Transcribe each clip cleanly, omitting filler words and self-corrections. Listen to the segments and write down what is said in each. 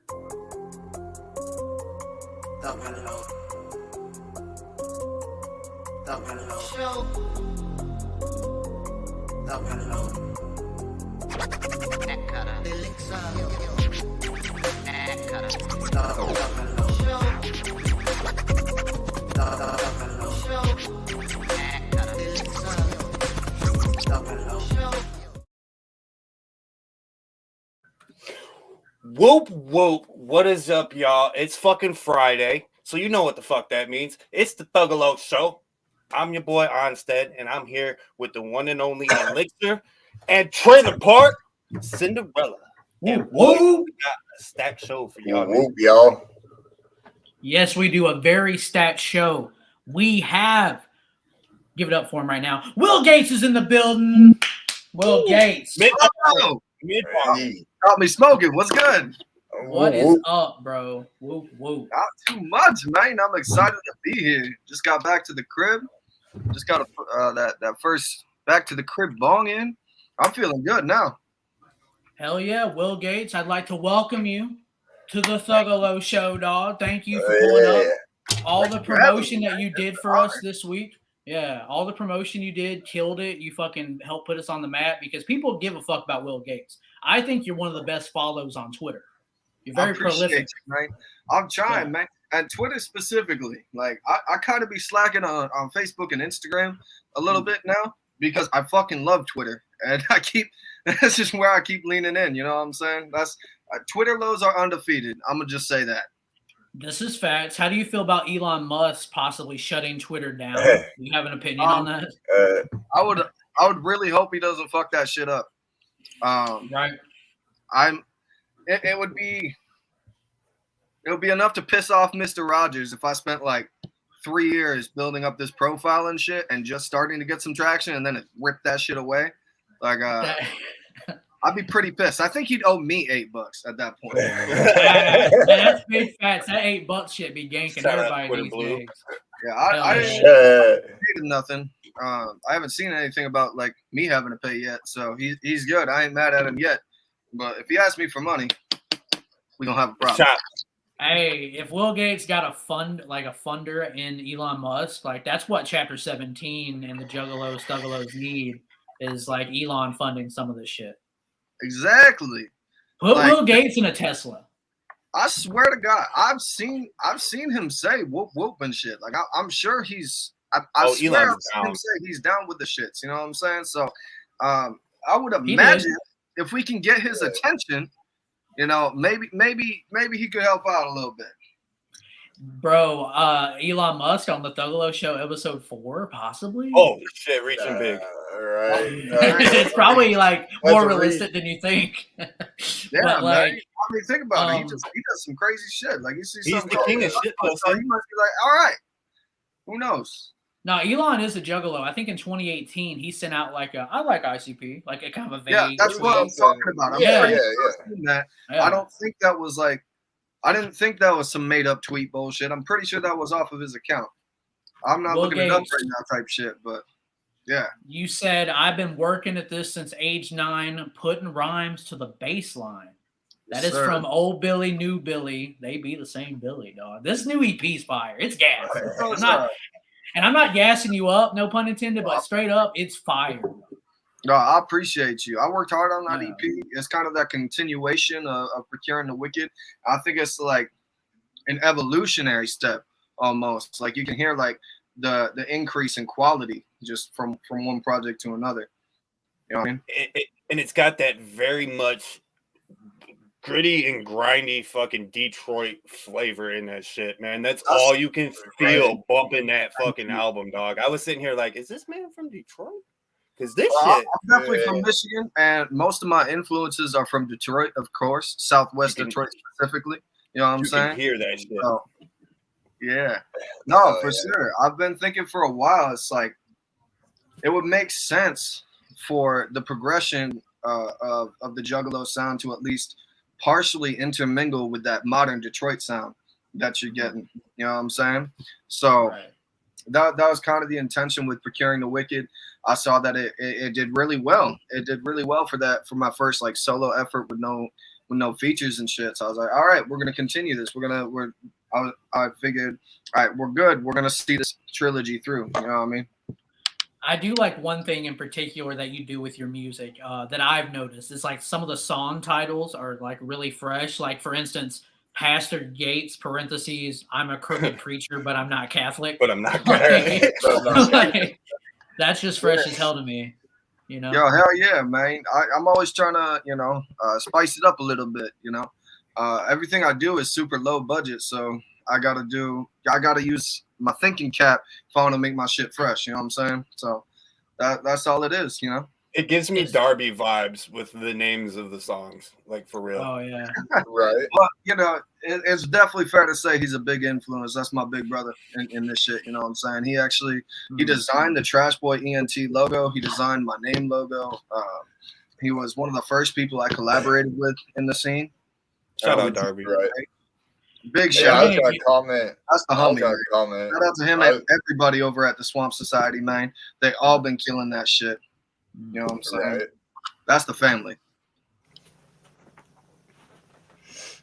Thuggalo Show. Thuggalo Elixir Thuggalo Show. Thuggalo Show. Elixir Thuggalo Show. Whoop, whoop. What is up, y'all? It's fucking Friday, so you know what the fuck that means. It's the Thuggalo Show. I'm your boy, Onsted, and I'm here with the one and only Elixir and Trailer Park Cinderella. And boy, we got a stacked show for y'all. Whoop, y'all. Yes, we do a very stacked show. We have, give it up for him right now, Will Gates is in the building. Will Gates. Mid-bar. Got me smoking. What's good? What is up, bro? Whoop, whoop. Not too much, man. I'm excited to be here. Just got back to the crib. Just got that first back to the crib bong in. I'm feeling good now. Hell yeah, Will Gates. I'd like to welcome you to the Thuggalo Show, dog. Thank you for pulling up all the promotion that you did for us this week. Yeah, all the promotion you did, killed it. You fucking helped put us on the map because people give a fuck about Will Gates. I think you're one of the best follows on Twitter. You're very prolific. Right? I'm trying, man. And Twitter specifically. Like, I kind of be slacking on Facebook and Instagram a little bit now because I fucking love Twitter. And that's just where I keep leaning in. You know what I'm saying? Twitter lows are undefeated. I'm going to just say that. This is facts. How do you feel about Elon Musk possibly shutting Twitter down? Do you have an opinion on that? I would really hope he doesn't fuck that shit up. Right. It would be enough to piss off Mr. Rogers if I spent like 3 years building up this profile and shit and just starting to get some traction and then it ripped that shit away. Like I'd be pretty pissed. I think he'd owe me $8 at that point. That's big facts. That $8 shit be ganking everybody these days. Yeah, I didn't nothing. I haven't seen anything about like me having to pay yet, so he's good. I ain't mad at him yet. But if he asks me for money, we gonna have a problem. Hey, if Will Gates got a funder in Elon Musk, like that's what Chapter 17 and the Juggalos, Thuggalos need is like Elon funding some of this shit. Exactly. Put Will Gates in a Tesla. I swear to God, I've seen him say whoop whoop and shit. Like I'm sure he's. I swear I've seen him say he's down with the shits. You know what I'm saying? So, I would imagine if we can get his attention, you know, maybe he could help out a little bit. Bro, Elon Musk on the Thuggalo Show episode 4, possibly. Oh shit, reaching big. Right. It's probably like more realistic than you think. Yeah, but, like, man. I mean, think about it. He does some crazy shit. Like you see, he's the king of shit. So he must be like, all right, who knows? No, Elon is a juggalo. I think in 2018 he sent out like I like ICP, like a kind of a vague. Yeah, that's what I'm talking about. I'm pretty sure that. Yeah. I don't think that was like. I didn't think that was some made up tweet bullshit. I'm pretty sure that was off of his account. I'm not looking it up right now type shit, but yeah. You said I've been working at this since age 9, putting rhymes to the bass line. That is from Old Billy, New Billy. They be the same Billy, dog. This new EP's fire. It's gas. I'm not gassing you up, no pun intended, but straight up, it's fire. No, I appreciate you. I worked hard on that EP. It's kind of that continuation of Procuring the Wicked. I think it's like an evolutionary step almost. Like you can hear like the increase in quality just from one project to another. You know what I mean? And it's got that very much gritty and grindy fucking Detroit flavor in that shit, man. That's all you can feel bumping that fucking album, dog. I was sitting here like, is this man from Detroit? Because this shit. I'm definitely from Michigan, and most of my influences are from Detroit, of course, Southwest Detroit specifically. You know what I'm saying? Hear that shit. So, yeah. No, for sure. I've been thinking for a while. It's like it would make sense for the progression of the Juggalo sound to at least partially intermingle with that modern Detroit sound that you're getting. You know what I'm saying? So that was kind of the intention with Procuring the Wicked. I saw that it did really well. It did really well for my first like solo effort with no with no features and shit. So I was like, all right, we're gonna continue this. I figured, all right, we're good. We're gonna see this trilogy through. You know what I mean? I do like one thing in particular that you do with your music that I've noticed. It's like some of the song titles are like really fresh. Like for instance, Pastor Gates (parentheses) I'm a crooked preacher, but I'm not Catholic. But I'm not Like, gonna. like, that's just fresh as hell to me. You know? Yo, hell yeah, man. I'm always trying to, spice it up a little bit, everything I do is super low budget. So I got to use my thinking cap if I want to make my shit fresh. You know what I'm saying? So that's all it is, It gives me Darby vibes with the names of the songs, like for real. Oh yeah. Right. Well, it's definitely fair to say he's a big influence. That's my big brother in this shit. You know what I'm saying? He designed the Trash Boy ENT logo. He designed my name logo. He was one of the first people I collaborated with in the scene. Shout out Darby. Right. Big Yeah, shout I out. was gonna comment. That's the I was homie. gonna comment. Shout out to him and everybody over at the Swamp Society, man. They all been killing that shit. You know what I'm saying? Right. That's the family.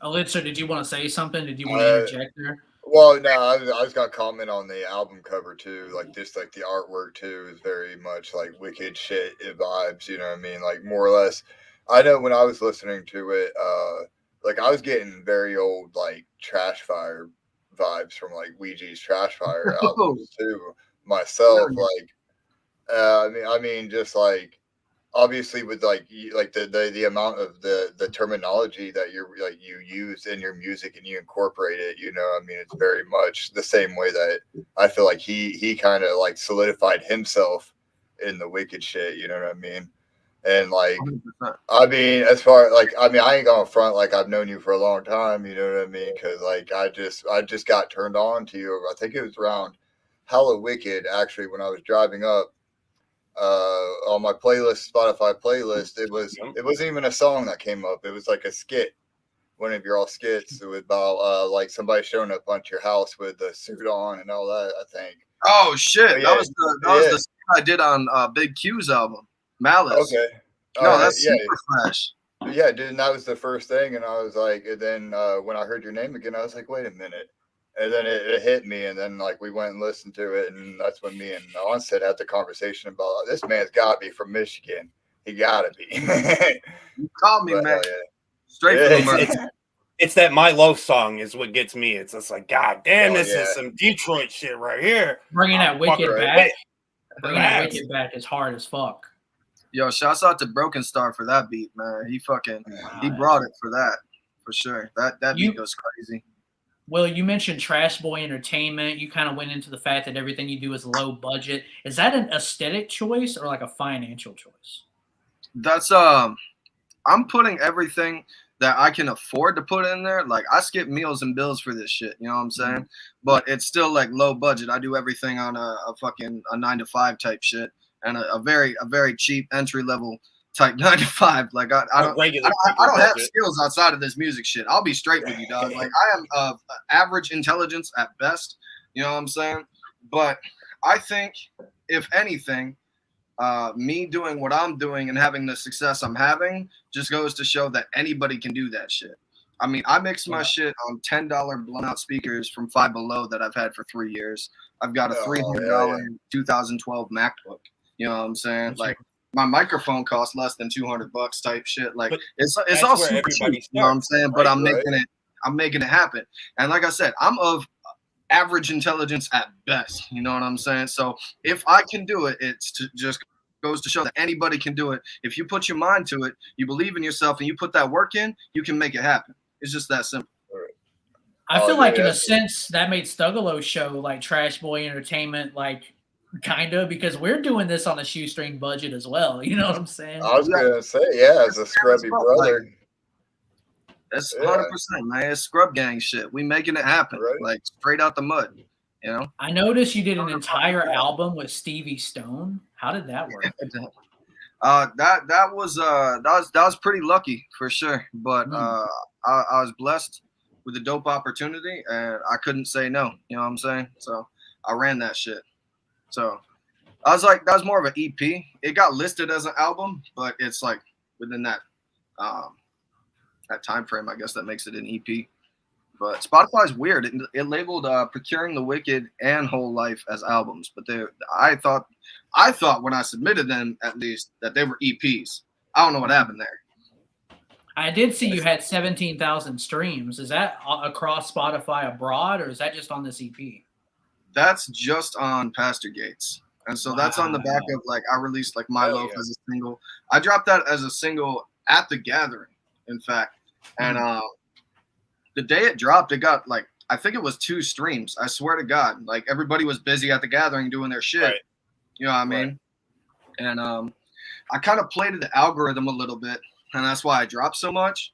Elixir, did you want to say something? Did you want to interject there? Well, no, I was gonna comment on the album cover too. Like just like the artwork too is very much like wicked shit vibes. You know what I mean? Like more or less. I know when I was listening to it, like I was getting very old like Trash Fire vibes from like Ouija's Trash Fire albums too. Myself, like, I mean, just like. Obviously, with like the amount of the terminology that you use in your music and you incorporate it, I mean, it's very much the same way that I feel like he kind of like solidified himself in the wicked shit. You know what I mean? And like, 100%. I mean, as far like, I mean, I ain't gonna front like I've known you for a long time. You know what I mean? Because like I just got turned on to you. I think it was around Hella Wicked actually when I was driving up. On my playlist, Spotify playlist, it wasn't even a song that came up. It was like a skit, one of your all skits. It was about like somebody showing up onto your house with a suit on and all that. I think. Oh shit! Yeah, that was the skit I did on Big Q's album, Malice. Okay. No, that's super fresh. Yeah, dude, and that was the first thing, and I was like, and then when I heard your name again, I was like, wait a minute. And then it hit me, and then like we went and listened to it, and that's when me and Onsted had the conversation about this man's got to be from Michigan. He got to be. You called me, man. Yeah. Straight from the it's that My Love song is what gets me. It's just like, God damn, this is some Detroit shit right here. Bringing that wicked back. Bringing that wicked back is hard as fuck. Yo, shouts out to Broken Star for that beat, man. He brought it for that, for sure. That beat goes crazy. Well, you mentioned Trash Boy Entertainment. You kind of went into the fact that everything you do is low budget. Is that an aesthetic choice or like a financial choice? That's I'm putting everything that I can afford to put in there. Like I skip meals and bills for this shit. You know what I'm saying? Mm-hmm. But it's still like low budget. I do everything on a 9-to-5 type shit and a very cheap entry level type 9-to-5. Like I don't have skills outside of this music shit. I'll be straight with you, dog. Like I am of average intelligence at best. You know what I'm saying? But I think if anything, me doing what I'm doing and having the success I'm having just goes to show that anybody can do that shit. I mean, I mix my shit on $10 blown out speakers from Five Below that I've had for 3 years. I've got a $300 2012 MacBook. You know what I'm saying? Like my microphone costs less than $200 type shit. Like it's all super cheap, you know what I'm saying? But I'm making it happen. And like I said, I'm of average intelligence at best. You know what I'm saying? So if I can do it, just goes to show that anybody can do it. If you put your mind to it, you believe in yourself, and you put that work in, you can make it happen. It's just that simple. I feel like in a sense that made Thuggalo Show like Trash Boy Entertainment, like kind of, because we're doing this on a shoestring budget as well. You know what I'm saying? I was gonna say, yeah, as a scrubby brother. That's 100%, man. It's scrub gang shit. We making it happen, like straight out the mud. You know. I noticed you did an entire album with Stevie Stone. How did that work? That was pretty lucky for sure. But I was blessed with a dope opportunity, and I couldn't say no. You know what I'm saying? So I ran that shit. So I was like, that was more of an EP. It got listed as an album, but it's like within that that time frame. I guess that makes it an EP. But Spotify's weird. It labeled Procuring the Wicked and Whole Life as albums, but I thought when I submitted them, at least, that they were EPs. I don't know what happened there. I did see you had 17,000 streams. Is that across Spotify abroad, or is that just on this EP? That's just on Pastor Gates. And so that's on the back of, like, I released, like, My Loaf as a single. I dropped that as a single at the gathering, in fact. And the day it dropped, it got, like, I think it was 2 streams. I swear to God. Like, everybody was busy at the gathering doing their shit. Right. You know what I mean? Right. And I kind of played the algorithm a little bit, and that's why I dropped so much.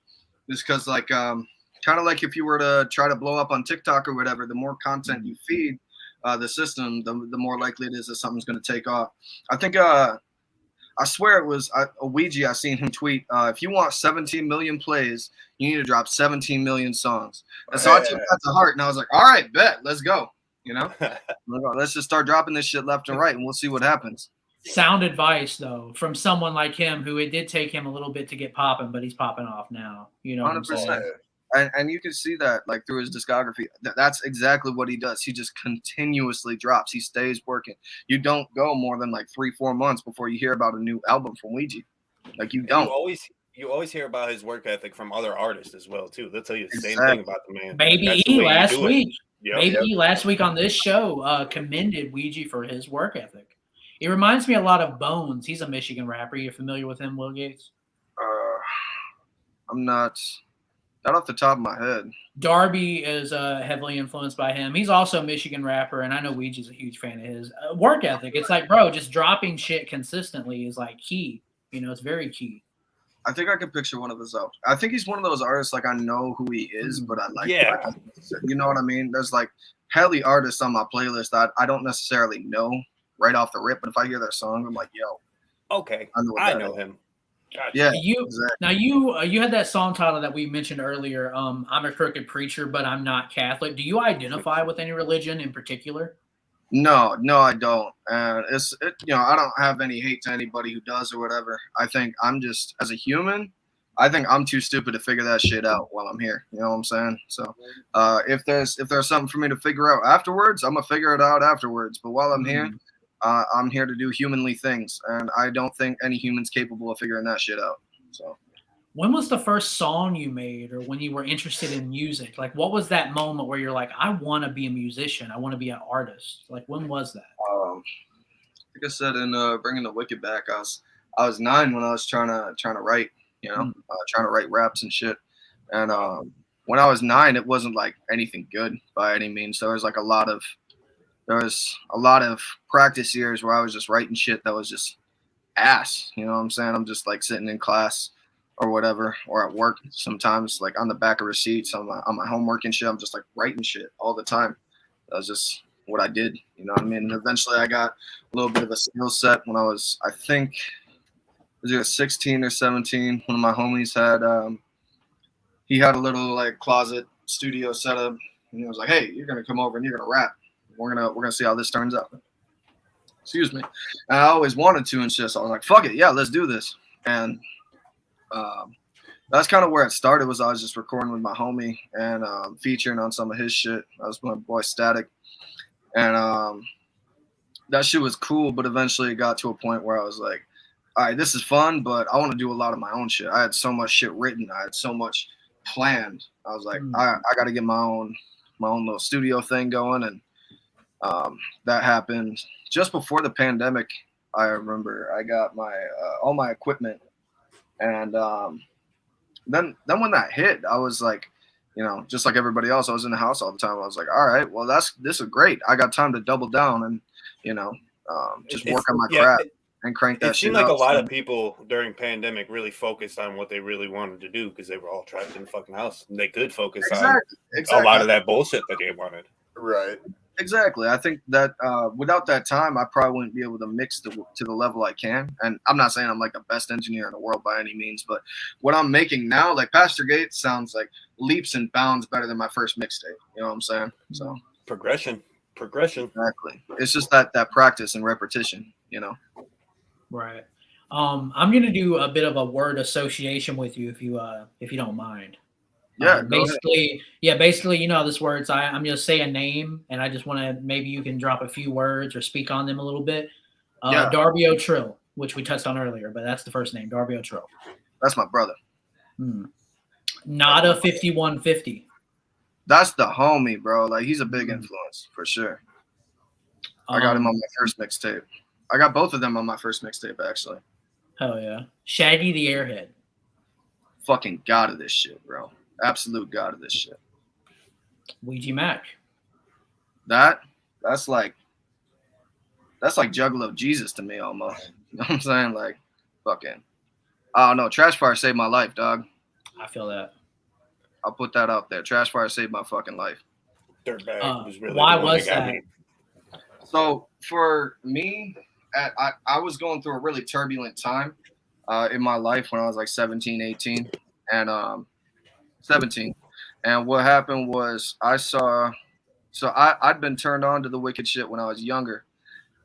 Just because, like, kind of like if you were to try to blow up on TikTok or whatever, the more content you feed the system, the more likely it is that something's going to take off. I think, I swear it was a Ouija. I seen him tweet, if you want 17 million plays, you need to drop 17 million songs. And so I took that to heart, and I was like, all right, bet, let's go. You know, let's just start dropping this shit left and right, and we'll see what happens. Sound advice, though, from someone like him, who it did take him a little bit to get popping, but he's popping off now. You know, 100%. And you can see that, like, through his discography. That's exactly what he does. He just continuously drops. He stays working. You don't go more than like 3-4 months before you hear about a new album from Ouija. Like, you don't. You always hear about his work ethic from other artists as well too. They'll tell you the same thing about the man. Baby E last week. Baby E last week on this show commended Ouija for his work ethic. It reminds me a lot of Bones. He's a Michigan rapper. You're familiar with him, Will Gates? I'm not off the top of my head. Darby is heavily influenced by him. He's also a Michigan rapper, and I know Ouija's a huge fan of his work ethic. It's like, bro, just dropping shit consistently is like key. You know, it's very key. I think I can picture one of his albums. I think he's one of those artists, like, I know who he is, but I like, you know what I mean? There's like hella artists on my playlist that I don't necessarily know right off the rip, but if I hear their song, I'm like, yo, okay, I know him. Gotcha. Yeah, exactly. Now you had that song title that we mentioned earlier. I'm a crooked preacher, but I'm not Catholic. Do you identify with any religion in particular? No, I don't. And you know, I don't have any hate to anybody who does or whatever. I think I'm just, as a human, I think I'm too stupid to figure that shit out while I'm here. You know what I'm saying? So if there's something for me to figure out afterwards, I'm gonna figure it out afterwards. But while I'm here, I'm here to do humanly things, and I don't think any human's capable of figuring that shit out. So, when was the first song you made, or when you were interested in music? Like, what was that moment where you're like, I want to be a musician, I want to be an artist? Like, when was that? Like I said in Bringing the Wicked Back, I was 9 when I was trying to write, you know, trying to write raps and shit. And when I was 9, it wasn't like anything good by any means. There was a lot of practice years where I was just writing shit that was just ass. You know what I'm saying? I'm just like sitting in class or whatever, or at work sometimes, like on the back of receipts on my homework and shit. I'm just like writing shit all the time. That was just what I did. You know what I mean? And eventually I got a little bit of a skill set when I was, I think, was either 16 or 17. One of my homies had, he had a little like closet studio set up, and he was like, "Hey, you're gonna come over and you're gonna rap. We're gonna see how this turns out." Excuse me. And I always wanted to and shit, so I was like, "Fuck it, yeah, let's do this." And that's kind of where it started. Was I was just recording with my homie and featuring on some of his shit. That was my boy Static, and that shit was cool. But eventually, it got to a point where I was like, "All right, this is fun, but I want to do a lot of my own shit." I had so much shit written. I had so much planned. I was like, I got to get my own little studio thing going, and that happened just before the pandemic. I remember I got my all my equipment, and then when that hit, I was like, you know, just like everybody else, I was in the house all the time. I was like, all right, well, this is great. I got time to double down and, you know, just work on my craft and crank that shit. It seemed like a lot of people during pandemic really focused on what they really wanted to do because they were all trapped in the fucking house. And they could focus on a lot of that bullshit that they wanted. Right. Exactly. I think that without that time, I probably wouldn't be able to mix to the level I can. And I'm not saying I'm like the best engineer in the world by any means, but what I'm making now, like Pastor Gates, sounds like leaps and bounds better than my first mixtape. You know what I'm saying? So progression. Exactly. It's just that practice and repetition, you know. Right. I'm gonna do a bit of a word association with you if you don't mind. Yeah, go ahead. Basically, you know how this works. I'm gonna say a name, and I just want to maybe you can drop a few words or speak on them a little bit. Yeah. Darby O Trill, which we touched on earlier, but that's the first name, Darby O Trill. That's my brother. Not a 5150. That's the homie, bro. Like, he's a big influence for sure. I got him on my first mixtape. I got both of them on my first mixtape, actually. Hell yeah. Shaggy the Airhead. Fucking god of this shit, bro. Absolute god of this shit. Ouija Macc. That's like Juggalo Jesus to me almost. You know what I'm saying? Like, fucking. Oh no, Trash Fire saved my life, dog. I feel that. I'll put that out there. Trash Fire saved my fucking life. Dirtbag was really why the one was got that? me. So for me, I was going through a really turbulent time in my life when I was like 17, 18, and 17. And what happened was I'd been turned on to the wicked shit when I was younger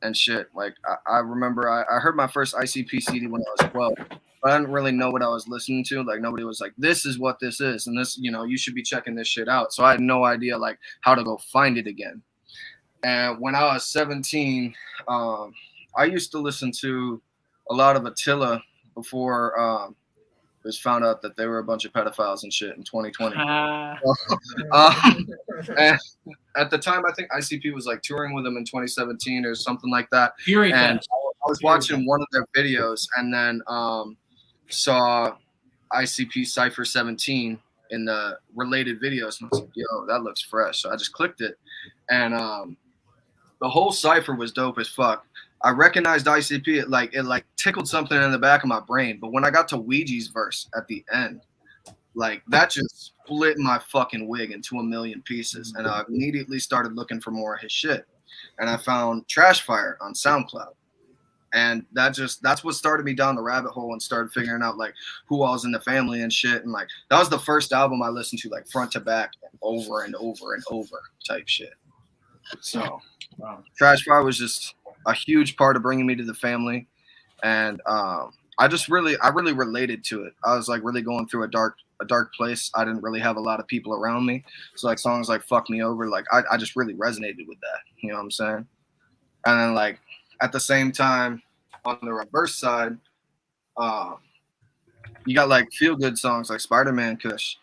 and shit. Like I remember I heard my first ICP CD when I was 12. But I didn't really know what I was listening to. Like, nobody was like, this is what this is. And this, you know, you should be checking this shit out. So I had no idea like how to go find it again. And when I was 17, I used to listen to a lot of Attila before it was found out that they were a bunch of pedophiles and shit in 2020. And at the time, I think ICP was like touring with them in 2017 or something like that. Fury and Fest. I was watching one of their videos and then saw ICP Cypher 17 in the related videos. And I was like, yo, that looks fresh. So I just clicked it. And the whole cipher was dope as fuck. I recognized ICP. It like tickled something in the back of my brain. But when I got to Ouija's verse at the end, like that just split my fucking wig into a million pieces. And I immediately started looking for more of his shit. And I found Trash Fire on SoundCloud. And that's what started me down the rabbit hole and started figuring out like who all was in the family and shit. And like that was the first album I listened to like front to back and over and over and over type shit. So Trash Fire was just a huge part of bringing me to the family. And I really related to it. I was like really going through a dark place. I didn't really have a lot of people around me. So like songs like Fuck Me Over, like I just really resonated with that. You know what I'm saying? And then like at the same time, on the reverse side, you got like feel good songs like Spider-Man Kush.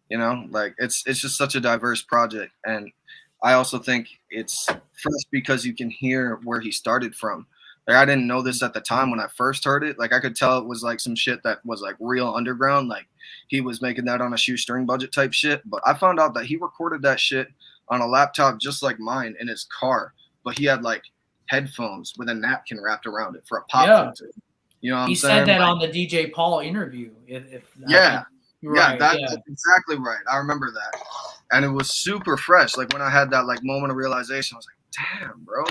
You know, like it's just such a diverse project. And I also think it's fresh because you can hear where he started from. Like I didn't know this at the time when I first heard it. Like I could tell it was like some shit that was like real underground. Like he was making that on a shoestring budget type shit. But I found out that he recorded that shit on a laptop just like mine in his car. But he had like headphones with a napkin wrapped around it for a pop filter. You know what I'm saying? He said that like, on the DJ Paul interview. That's exactly right. I remember that. And it was super fresh. Like when I had that like moment of realization, I was like, damn, bro.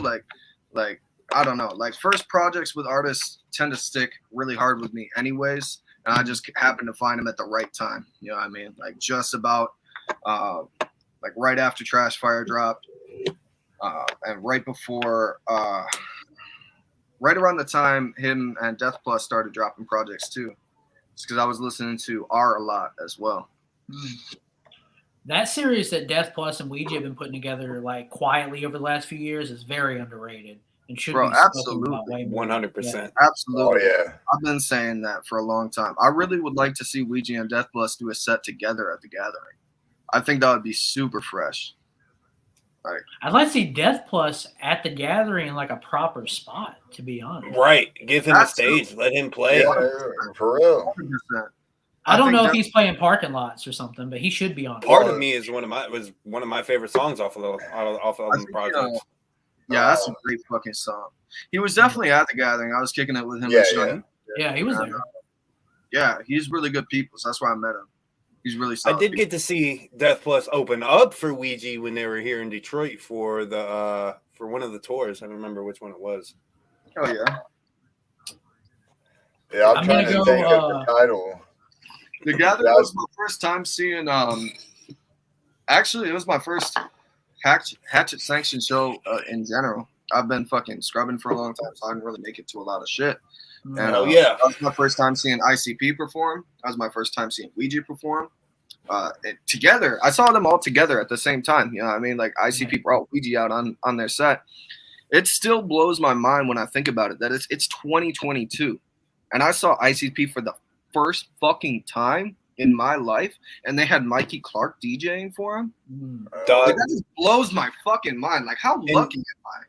Like I don't know. Like first projects with artists tend to stick really hard with me anyways. And I just happened to find them at the right time. You know what I mean? Like just about like right after Trash Fire dropped. And right before, right around the time him and Death Plus started dropping projects too. It's because I was listening to R a lot as well. That series that Death Plus and Ouija have been putting together like quietly over the last few years is very underrated and should be spoken about way more. 100%. Absolutely. Oh, yeah. I've been saying that for a long time. I really would like to see Ouija and Death Plus do a set together at the Gathering. I think that would be super fresh. Right. I'd like to see Death Plus at the Gathering in like a proper spot, to be honest. Right. Give him a stage. Let him play. Yeah, for real. 100%. I don't know if he's playing parking lots or something, but he should be on. Part of Me is one of my favorite songs off of the project. Yeah, that's a great fucking song. He was definitely at the Gathering. I was kicking it with him. Yeah, he was there. Yeah, he's really good people. So that's why I met him. He's really solid. I did get to see Death Plus open up for Ouija when they were here in Detroit for one of the tours. I don't remember which one it was. Oh yeah. Yeah, I'm trying to think of the title. The Gathering was my first time seeing. Actually, it was my first Hatchet sanctioned show in general. I've been fucking scrubbing for a long time, so I didn't really make it to a lot of shit. And Oh yeah, that was my first time seeing ICP perform. That was my first time seeing Ouija perform. Together, I saw them all together at the same time. You know what I mean? Like ICP brought Ouija out on their set. It still blows my mind when I think about it that it's 2022, and I saw ICP for the first fucking time in my life, and they had Mikey Clark DJing for him. Like, that just blows my fucking mind. Like, how lucky am I?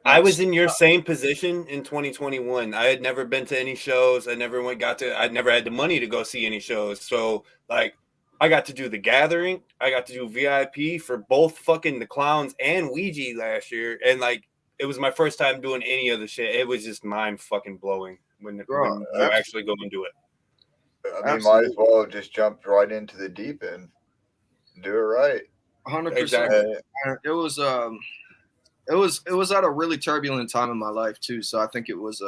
I was in your same position in 2021. I had never been to any shows. I never had the money to go see any shows. So like I got to do the gathering. I got to do VIP for both fucking the clowns and Ouija last year. And like it was my first time doing any of the shit. It was just mind fucking blowing when you actually go and do it. I mean, might as well just jump right into the deep end. Do it right. 100%. Exactly. It was at a really turbulent time in my life too. So I think it was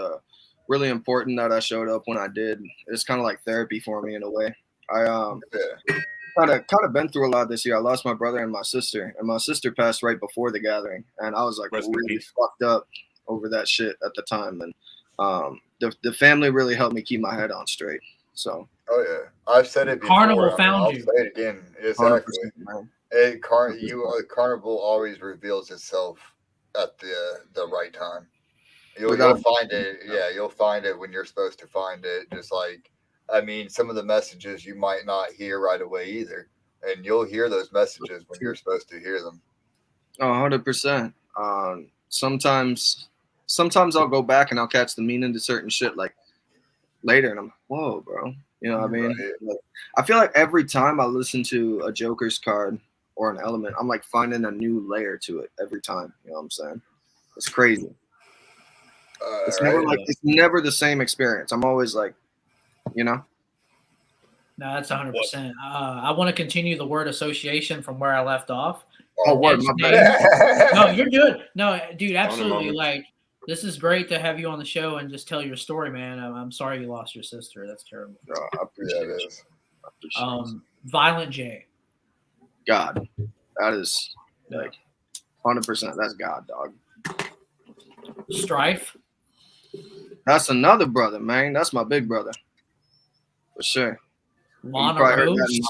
really important that I showed up when I did. It's kind of like therapy for me in a way. I kind of been through a lot this year. I lost my brother and my sister passed right before the gathering, and I was like really fucked up over that shit at the time. And the family really helped me keep my head on straight. So. Oh yeah, I've said it before. Carnival found you. I'll say it again. Exactly. Carnival always reveals itself at the right time. You'll find it. Yeah, you'll find it when you're supposed to find it. Just like, I mean, some of the messages you might not hear right away either, and you'll hear those messages when you're supposed to hear them. 100%. Sometimes I'll go back and I'll catch the meaning to certain shit like later, and I'm like, whoa, bro. You know what I mean? Right. Like, I feel like every time I listen to a Joker's card or an element, I'm like finding a new layer to it every time. You know what I'm saying? It's crazy. It's never the same experience. I'm always like, you know. No, that's 100%. I want to continue the word association from where I left off. Oh, word, my bad. No, you're good. No, dude, absolutely. Like, this is great to have you on the show and just tell your story, man. I'm sorry you lost your sister. That's terrible. No, I appreciate it. Violent J. God. That is like 100%. That's God, dog. Strife. That's another brother, man. That's my big brother. For sure. Lana Rhodes.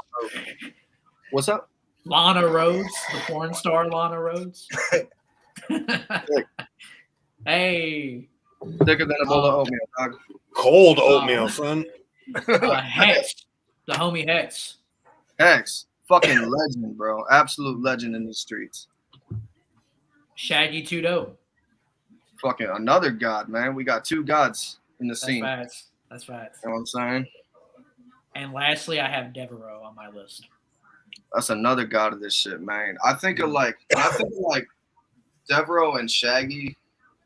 What's up? Lana Rhodes, the porn star Lana Rhodes. Hey. Thicker than a bowl of oatmeal, dog. Cold oatmeal, son. Hex. The homie Hex. Hex. Fucking legend, bro. Absolute legend in the streets. Shaggy 2-0. Fucking another god, man. We got two gods in the scene. That's facts. You know what I'm saying? And lastly, I have Devereaux on my list. That's another god of this shit, man. I think of like Devereaux and Shaggy.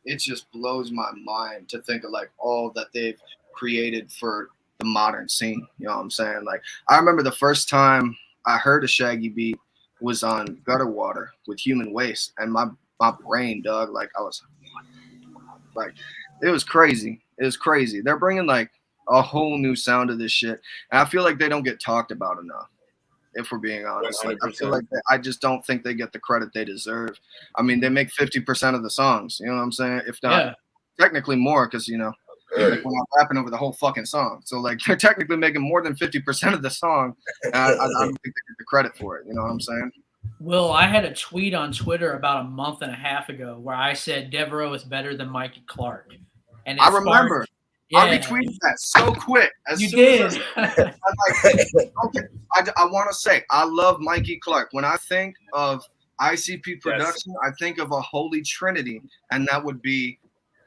It just blows my mind to think of like all that they've created for the modern scene. You know what I'm saying? Like, I remember the first time I heard a Shaggy beat was on Gutter Water with Human Waste, and my brain, dog, like I was like, it was crazy. It was crazy. They're bringing like a whole new sound to this shit, and I feel like they don't get talked about enough. If we're being honest, like, I feel like I just don't think they get the credit they deserve. I mean, they make 50% of the songs. You know what I'm saying? If not, technically more, because you know, like, when I'm rapping over the whole fucking song. So like, they're technically making more than 50% of the song. And I don't think they get the credit for it. You know what I'm saying? Will, I had a tweet on Twitter about a month and a half ago where I said Devereaux is better than Mikey Clark. And I remember. I retweeted that so quick. You did. I want to say, I love Mikey Clark. When I think of ICP production, I think of a holy trinity, and that would be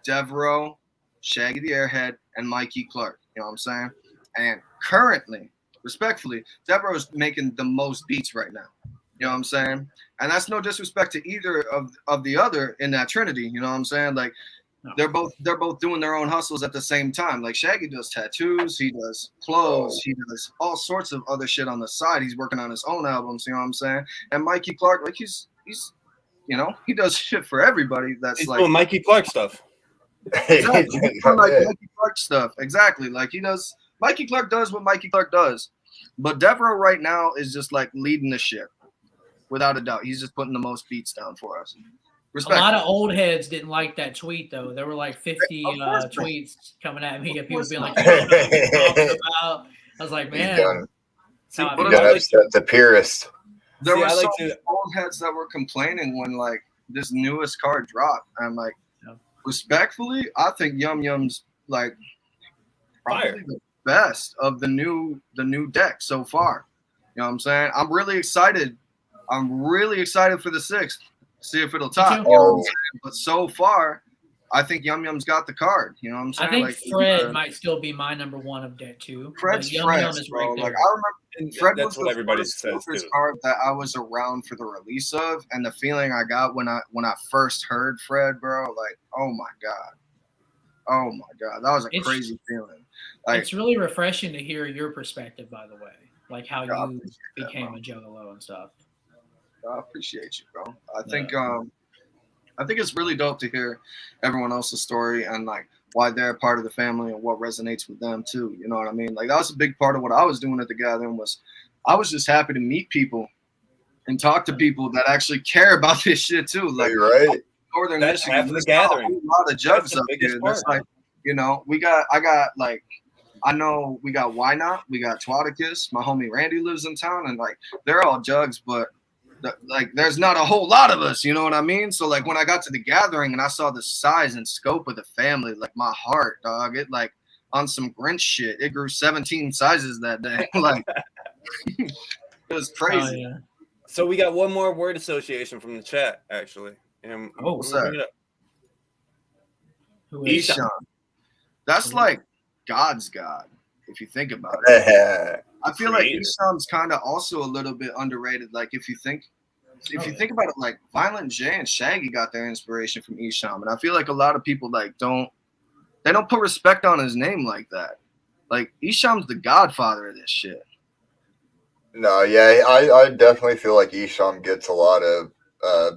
Devereaux, Shaggy the Airhead, and Mikey Clark. You know what I'm saying? And currently, respectfully, Devereaux's making the most beats right now. You know what I'm saying? And that's no disrespect to either of the other in that trinity. You know what I'm saying? Like, no. They're both doing their own hustles at the same time. Like Shaggy does tattoos, he does clothes, he does all sorts of other shit on the side. He's working on his own albums, you know what I'm saying? And Mikey Clark, like he's you know, he does shit for everybody. He's doing Mikey Clark stuff. Exactly. He's doing like Mikey Clark stuff. Exactly. Like Mikey Clark does what Mikey Clark does. But Devereaux right now is just like leading the shit. Without a doubt. He's just putting the most beats down for us. A lot of old heads didn't like that tweet though. There were like 50 Of course, bro. tweets coming at me of people course being like, not. "You don't know what you're talking about." I was like, He's man, done. See, how I but feel. You I gotta like upset the purist. There See, were I like some to- old heads that were complaining when like this newest card dropped. I'm like, Yeah. respectfully, I think Yum Yum's like probably Fire. the best of the new deck so far. You know what I'm saying? I'm really excited. I'm really excited for the 6th. See if it'll top. too. You know what I'm saying? But so far, I think Yum Yum's got the card. You know what I'm saying? I think like, Fred might still be my number 1 of deck 2. Fred's but Yum Fred, Yum is bro. right there. Like I remember And Fred that's was what the everybody first says Filters too. card that I was around for the release of, and the feeling I got when I first heard Fred, bro, like, oh my god, that was a It's- crazy feeling. Like, It's really refreshing to hear your perspective, by the way, like how Yeah, I you appreciate that, became bro. a Juggalo and stuff. I appreciate you, bro. I think it's really dope to hear everyone else's story and like why they're a part of the family and what resonates with them too. You know what I mean? Like that was a big part of what I was doing at the gathering was I was just happy to meet people and talk to people that actually care about this shit too. Like You're right. Northern That's Michigan, half of the there's not gathering. a whole lot of jugs the up biggest here. That's part. like, you know, I know we got Why Not, we got Twaticus, my homie Randy lives in town, and like they're all jugs, but like there's not a whole lot of us, you know what I mean? So like when I got to the gathering and I saw the size and scope of the family, like my heart, dog, it like on some Grinch shit, it grew 17 sizes that day. Like it was crazy. Oh, yeah. So we got one more word association from the chat, actually. And Oh, what's we'll that? bring it up. Who is Ishan. That's like God's God, if you think about it. Yeah. I feel like Creator. Isham's kind of also a little bit underrated. Like if you think about it, like Violent J and Shaggy got their inspiration from Isham, and I feel like a lot of people like don't put respect on his name like that. Like Isham's the godfather of this shit. No, yeah, I definitely feel like Isham gets a lot of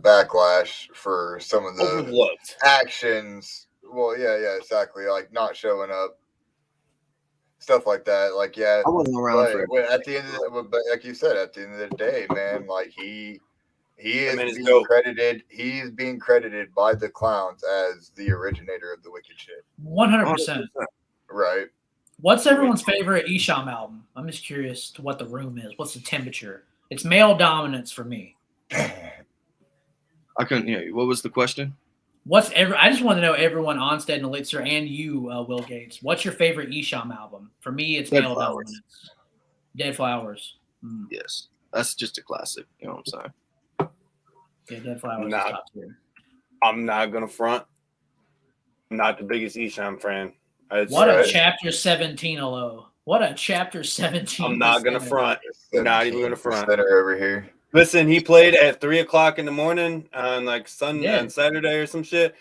backlash for some of the Overlooked. actions. Well, yeah, exactly. Like not showing up, stuff like that. Like, yeah, I wasn't around for but it. at the end of the, but like you said, at the end of the day, man, like he is man is being dope. credited. He's being credited by the clowns as the originator of the wicked shit. 100%. Right. What's everyone's favorite Isham album? I'm just curious to what the room is. What's the temperature? It's male dominance for me. I couldn't hear you. What was the question? I just want to know everyone, Onsted and Elixir, and you, Will Gates. What's your favorite Isham album? For me, it's Dead male Flowers. dominance. Dead Flowers. Yes, that's just a classic. You know what I'm saying? Yeah, Dead Flowers Nah. is top tier. I'm not gonna front. I'm not the biggest Isham fan. What a chapter 17 alone. What a chapter 17. I'm not gonna front. Not even gonna front. Center over here. Listen, he played at 3:00 in the morning on like Yeah. on Saturday or some shit,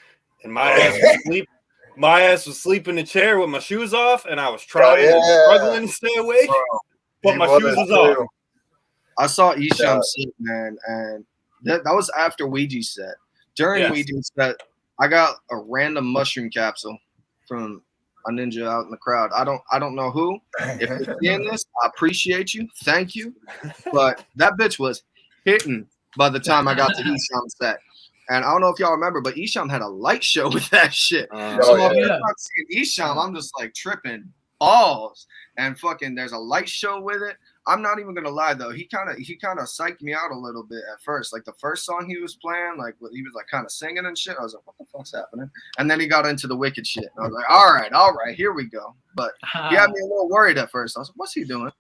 and my ass was asleep. My ass was asleep in the chair with my shoes off, and I was trying and struggling to stay awake, but He my was shoes was too. off. I saw Isham Yeah. sit, man, and that was after Ouija set. During Yes. Ouija set, I got a random mushroom capsule from a ninja out in the crowd. I don't know who. If you're seeing this, I appreciate you. Thank you. But that bitch was hitting by the time I got to Isham's set. And I don't know if y'all remember, but Isham had a light show with that shit. Uh, So Oh, if yeah. I'm not seeing Isham, I'm just like tripping balls. And fucking there's a light show with it. I'm not even gonna lie though. He kind of psyched me out a little bit at first. Like the first song he was playing, like he was like kind of singing and shit. I was like, what the fuck's happening? And then he got into the wicked shit. And I was like, all right, here we go. But he had me a little worried at first. I was like, what's he doing?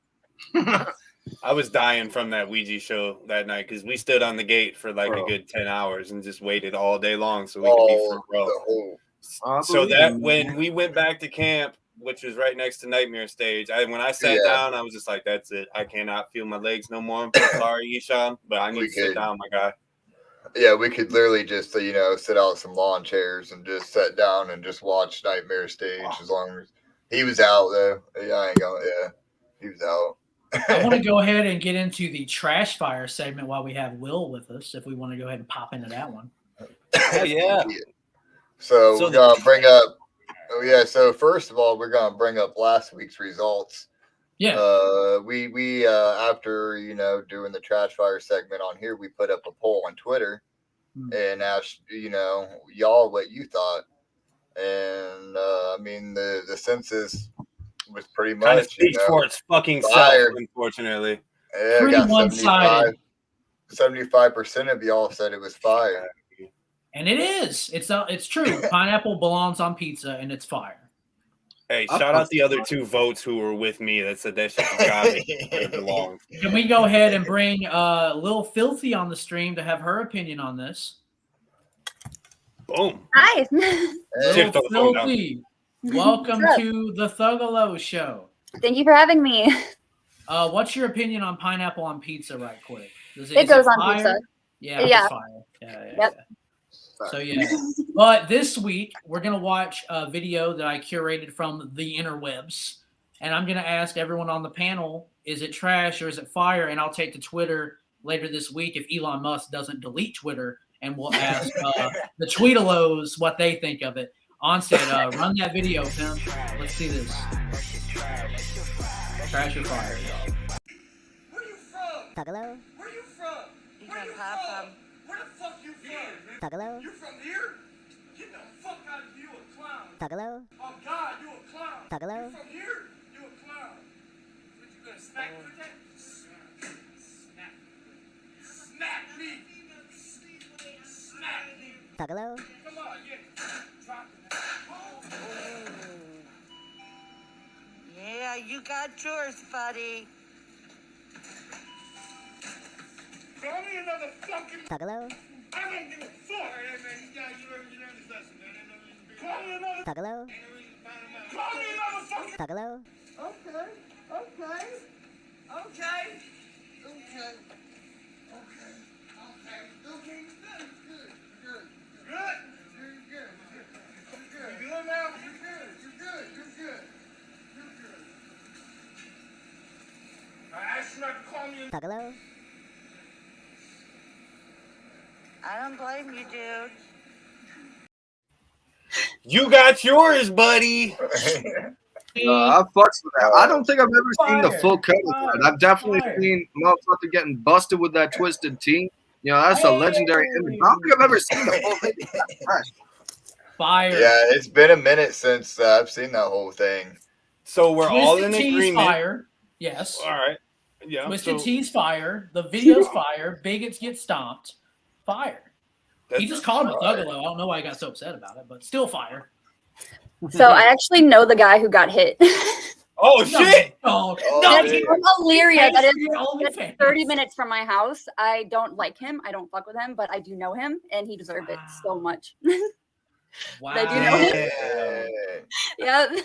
I was dying from that Ouija show that night because we stood on the gate for like a good 10 hours and just waited all day long so we could be front row. The whole I So believe that him, when man. we went back to camp, which was right next to Nightmare Stage, when I sat down, I was just like, "That's it. I cannot feel my legs no more." I'm sorry, Isham, but I need We to sit could. down, my guy. Yeah, we could literally just sit out some lawn chairs and just sit down and just watch Nightmare Stage as long as he was out though. Yeah, I ain't going. Yeah, he was out. I want to go ahead and get into the trash fire segment while we have Will with us. If we want to go ahead and pop into that one. Hell yeah. So So we're gonna bring up. Oh yeah. So first of all, we're gonna bring up last week's results. Yeah. We after doing the trash fire segment on here, we put up a poll on Twitter and asked, y'all what you thought. And I mean, the census was pretty Kind of much, speaks for its fucking self, fire. unfortunately. Yeah, Pretty got one-sided. 75% of y'all said it was fire. And it is. It's true. Pineapple belongs on pizza, and it's fire. Hey, shout out the other 2 votes who were with me that said that shit got it belongs. Can we go ahead and bring Lil Filthy on the stream to have her opinion on this? Boom. Hi. Shift the phone down. Filthy, welcome to the Thuggalo Show. Thank you for having me. What's your opinion on pineapple on pizza, right quick? It goes on fire? pizza. Yeah, Yeah. it's fire. Yeah. Yep. So yeah, but this week we're gonna watch a video that I curated from the interwebs, and I'm gonna ask everyone on the panel: is it trash or is it fire? And I'll take to Twitter later this week if Elon Musk doesn't delete Twitter, and we'll ask the Tweetalos what they think of it. Onsted, run that video, Tim. Let's see this. Trash or fire, y'all. Where you from? Thuggalo, Where you from? Where you from? Where the fuck you from? Thuggalo, You from here? Get the fuck out of here, you a clown. Thuggalo, Oh God, you a clown. Thuggalo. You from here? You a clown. What, you gonna smack me with that? Smack. Smack me. Smack me. Thuggalo, Come on, drop it. Yeah, you got yours, buddy. Throw me another fucking. Thuggalo, I don't give a fuck. All right, man, you learned this lesson, man. Call me another. Thuggalo, Call me another fucking. Thuggalo, Okay. Okay. Okay. Okay. Okay. Good. Good. Good. You're good. You're good. You good now? You're good. You're good. You're good. You're good. I asked you not to call me. Thuggalo, I don't blame you, dude. You got yours, buddy. I fucks with that. I don't think I've ever seen the full cut of that. I've definitely seen motherfucker getting busted with that twisted T. That's a legendary image. I don't think I've ever seen the whole thing. Fire. Yeah, it's been a minute since I've seen that whole thing. So we're all in Twisted Tea's agreement. fire. Yes. All right. Yeah. Twisted so Tea's fire. The video's fire. Bigots get stomped. Fire. He just called him a Thuggalo. I don't know why he got so upset about it, but still fire. So I actually know the guy who got hit. Oh shit! No, That's dude. from Illyria. That is OnlyFans. 30 minutes from my house. I don't like him. I don't fuck with him, but I do know him, and he deserved it so much. Wow. I do know him. Yeah. Yeah.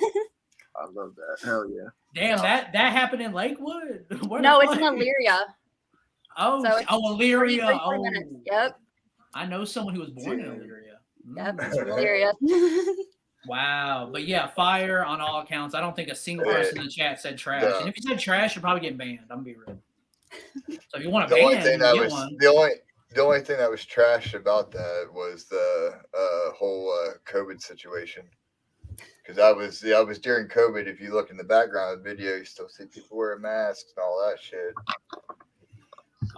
I love that. Hell yeah. Damn, that happened in Lakewood. Where No, the it's in fuck? Illyria. Oh, So it's Illyria. 33 Oh, minutes. Yep. I know someone who was born in Illyria. Yep. Mm. It's from Illyria. Wow, but yeah, fire on all accounts. I don't think a single person in the chat said trash. Yeah. And if you said trash, you're probably getting banned. I'm gonna be real. So if you want to The only ban, thing that get was one. the only thing that was trash about that was the whole COVID situation. Because I was during COVID. If you look in the background of the video, you still see people wearing masks and all that shit.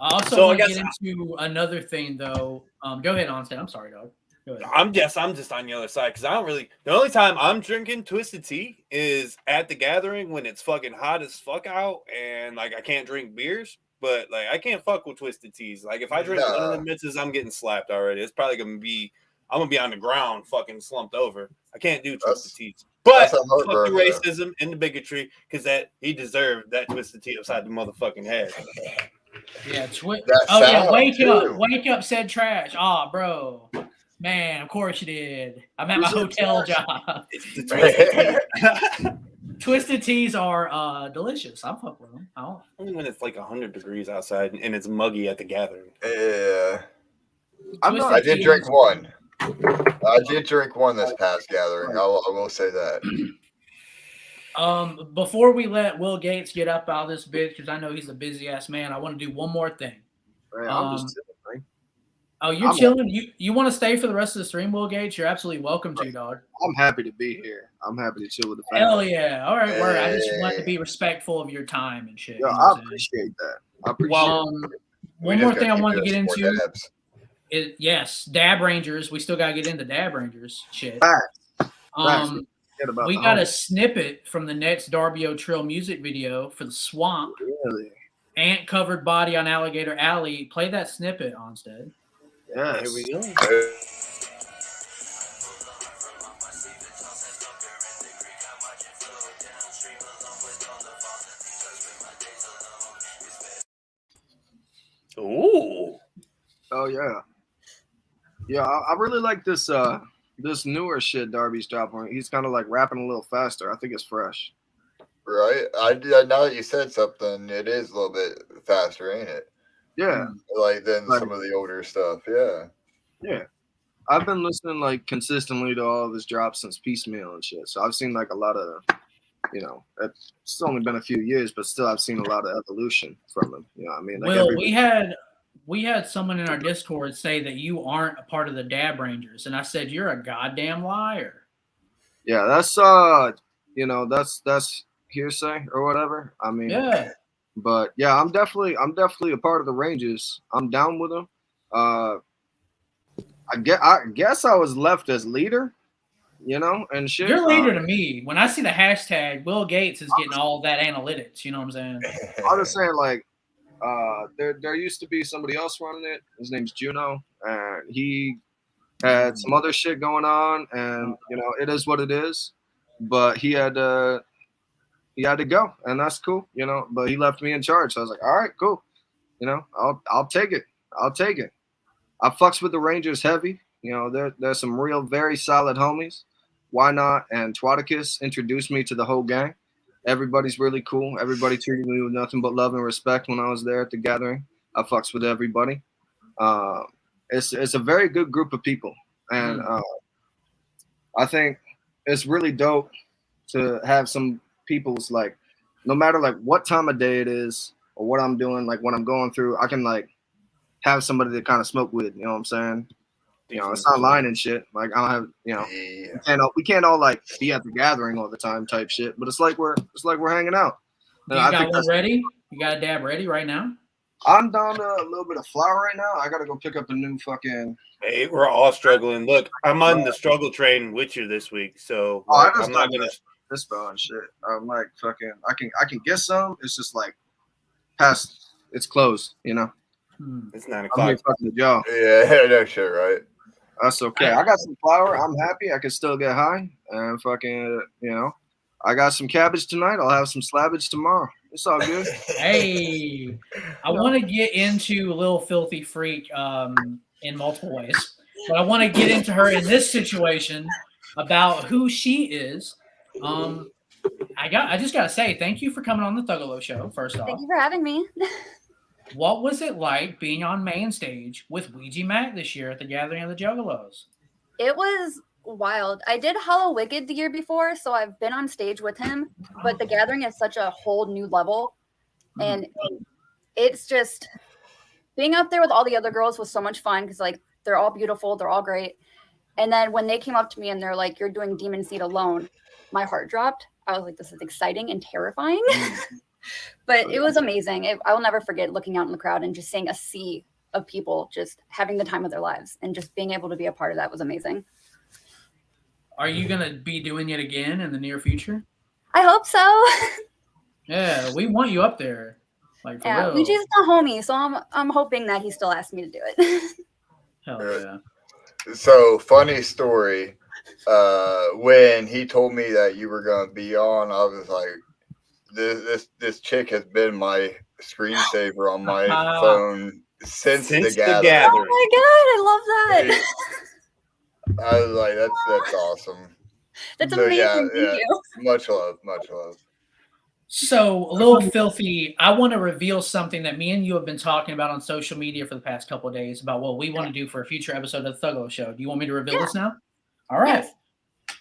I also So I want to guess get into another thing though. Go ahead, Onsted. I'm sorry, dog. Go ahead. I'm just on the other side because I don't really. The only time I'm drinking twisted tea is at the gathering when it's fucking hot as fuck out and like I can't drink beers. But like I can't fuck with twisted teas. Like if I drink one of the mixes, I'm getting slapped already. It's probably I'm gonna be on the ground, fucking slumped over. I can't do twisted teas. But fuck the racism and the bigotry because that he deserved that twisted tea upside the motherfucking head. Yeah, Wake wake up, said trash. Ah, bro. Man, of course you did. I'm at my hotel job. It's the twisted tea. Twisted teas are delicious. I'm fucking with them. Only when it's like 100 degrees outside and it's muggy at the gathering. Yeah. Twisted I did teas- drink one. I did drink one this past gathering. I will say that. Before we let Will Gates get up out of this bitch, because I know he's a busy ass man, I want to do one more thing. Man, I'm just sitting, man. Oh, you're chilling? You want to stay for the rest of the stream, Will Gates? You're absolutely welcome to, dog. I'm happy to be here. I'm happy to chill with the family. Hell yeah. All right, word. I just want to be respectful of your time and shit. Yo, you know I what I'm saying? appreciate that. I appreciate it. One more thing I wanted to get into Yes, Dab Rangers. We still gotta get into Dab Rangers shit. Facts. We got a snippet from the next Darby O Trill music video for the Swamp. Really? Ant covered body on Alligator Alley. Play that snippet, Onsted. Yes. Here we go. Ooh. Oh yeah. Yeah, I really like this this newer shit Darby's dropping. He's kind of like rapping a little faster. I think it's fresh. Right. Now that you said something, it is a little bit faster, ain't it? Yeah. Like than Like- some of the older stuff. Yeah. Yeah. I've been listening like consistently to all of his drops since Piecemeal and shit. So I've seen like a lot of, it's only been a few years, but still I've seen a lot of evolution from him. You know what I mean? Like Will, we had someone in our Discord say that you aren't a part of the Dab Rangers, and I said you're a goddamn liar. Yeah, that's that's hearsay or whatever. I mean, Yeah. But yeah, I'm definitely a part of the Rangers. I'm down with them. I guess I was left as leader, and shit. You're leader to me. When I see the hashtag, Will Gates is getting all that analytics. You know what I'm saying? I was saying like, there used to be somebody else running it. His name's Juno, and he had some other shit going on, and it is what it is. But he had to go, and that's cool, But he left me in charge, so I was like, all right, cool, I'll take it. I fucks with the Rangers heavy. There's some real very solid homies. Why not? And Twaticus introduced me to the whole gang. Everybody's really cool. Everybody treated me with nothing but love and respect when I was there at the gathering. I fucks with everybody. It's a very good group of people, and I think it's really dope to have some people's like, no matter like what time of day it is or what I'm doing, like when I'm going through, I can like have somebody to kind of smoke with. You know what I'm saying? It's not lying and shit. Like I don't have, we can't all like be at the gathering all the time type shit. But it's like we're hanging out. You got one ready? You got a dab ready right now? I'm down to a little bit of flour right now. I gotta go pick up a new fucking. Hey, we're all struggling. Look, I'm on the struggle train with you this week, so I'm not gonna dispo and shit. I'm like fucking. I can get some. It's just like past. It's closed. It's 9 I'm o'clock. here fucking the jaw. Yeah, no shit, right? That's okay. I got some flour. I'm happy. I can still get high. And fucking, I got some cabbage tonight. I'll have some slabbage tomorrow. It's all good. Hey, I want to get into Lil Filthy Freak in multiple ways. But I want to get into her in this situation about who she is. I just got to say, thank you for coming on the Thuggalo Show, first off. Thank you for having me. What was it like being on main stage with Ouija Macc this year at the Gathering of the Juggalos? It was wild. I did Hollow Wicked the year before, so I've been on stage with him, but the Gathering is such a whole new level. And it's just being up there with all the other girls was so much fun because like they're all beautiful, they're all great. And then when they came up to me and they're like, "You're doing Demon Seed alone," my heart dropped. I was like, this is exciting and terrifying. But it was amazing. I will never forget looking out in the crowd and just seeing a sea of people just having the time of their lives, and just being able to be a part of that was amazing. Are you going to be doing it again in the near future? I hope so. Yeah, we want you up there. Like, for real. Ouija's the homie, so I'm hoping that he still asked me to do it. Hell yeah. So, funny story. When he told me that you were going to be on, I was like, this chick has been my screensaver on my phone since the gathering. Oh my god, I love that. I was like, that's awesome. That's amazing. Yeah, Thank you. Much love. So, Lil Filthy, I want to reveal something that me and you have been talking about on social media for the past couple of days about what we want to do for a future episode of the Thuggalo Show. Do you want me to reveal this now? All right. Yes.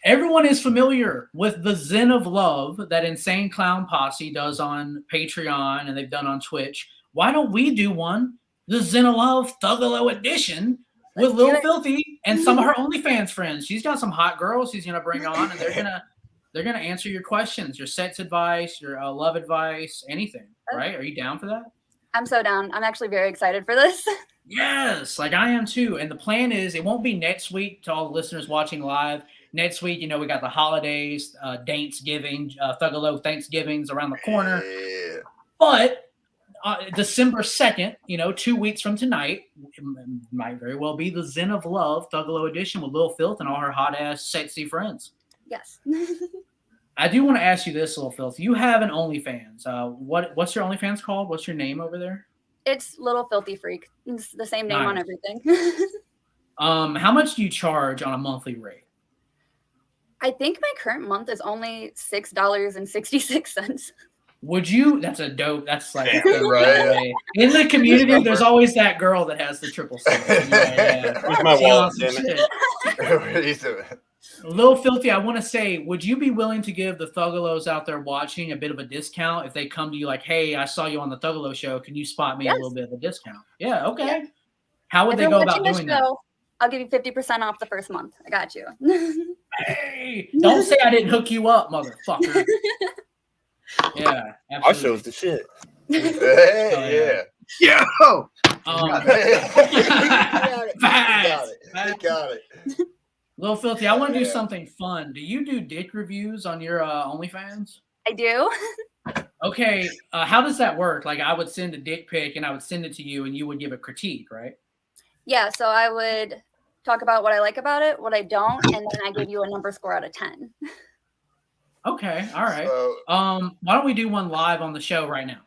Everyone is familiar with the Zen of Love that Insane Clown Posse does on Patreon and they've done on Twitch. Why don't we do one, the Zen of Love Thuggalo edition, with Lil Filthy and some of her OnlyFans friends? She's got some hot girls she's gonna bring on, and they're gonna answer your questions, your sex advice, your love advice, anything. Right? Are you down for that? I'm so down. I'm actually very excited for this. Yes, like I am too. And the plan is it won't be next week to all the listeners watching live. Next week, we got the holidays, Thanksgiving, Thuggalo Thanksgiving's around the corner. Yeah. But December 2nd, 2 weeks from tonight, it might very well be the Zen of Love Thuggalo edition with Lil Filth and all her hot ass sexy friends. Yes. I do want to ask you this, Lil Filth. You have an OnlyFans. What's your OnlyFans called? What's your name over there? It's Little Filthy Freak. It's the same name on everything. How much do you charge on a monthly rate? I think my current month is only $6.66. Would you? That's a dope. That's like Right. In the community. There's always that girl that has the triple C. Yeah. Where's my wallet, damn it? Lil Filthy, I want to say, would you be willing to give the Thuggalos out there watching a bit of a discount if they come to you like, hey, I saw you on the Thuggalo show. Can you spot me a little bit of a discount? Yeah, okay. Yeah. How would they go about doing that? I'll give you 50% off the first month. I got you. Hey, don't say I didn't hook you up, motherfucker. Yeah, absolutely. Our show's the shit. Hey, yeah. Yo! Got it. Lil Filthy, I want to do something fun. Do you do dick reviews on your OnlyFans? I do. Okay, how does that work? Like, I would send a dick pic and I would send it to you and you would give a critique, right? Yeah, so I would talk about what I like about it, what I don't, and then I give you a number score out of 10. Okay, all right. So, why don't we do one live on the show right now?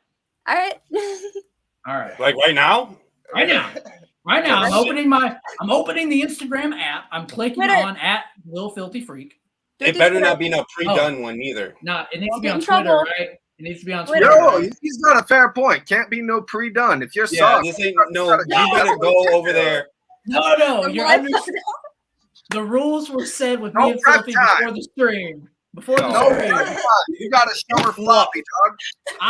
All right. All right. Like right now? Right now. Right now. I'm opening the Instagram app. I'm clicking on at Lil Filthy Freak. It better not be no pre-done one either. No, it needs to be on Twitter, right? It needs to be on Twitter. Yo, right? he's got a fair point. Can't be no pre-done. If you're soft, this ain't you better go over there. No, you're the rules were said with me and Filthy before the stream. Before the stream. You gotta show her floppy, dog.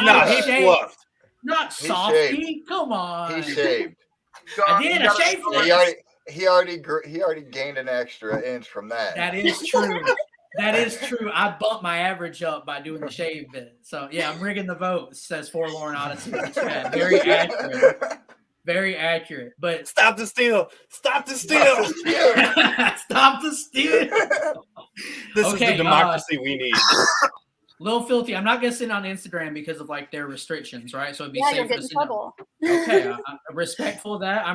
No, he fluffed. Not softy. Come on. He shaved. I did. I shaved for He already gained an extra inch from that. That is true. That is true. I bumped my average up by doing the shave bit. So yeah, I'm rigging the vote. Says Forlorn Odyssey in the chat. Very accurate. Very accurate. But stop the steal. Stop the steal. Stop the steal. This is the democracy we need. Lil Filthy, I'm not gonna send on Instagram because of like their restrictions, right? So it'd be safe you'll get in trouble. Okay, I'm respectful of that.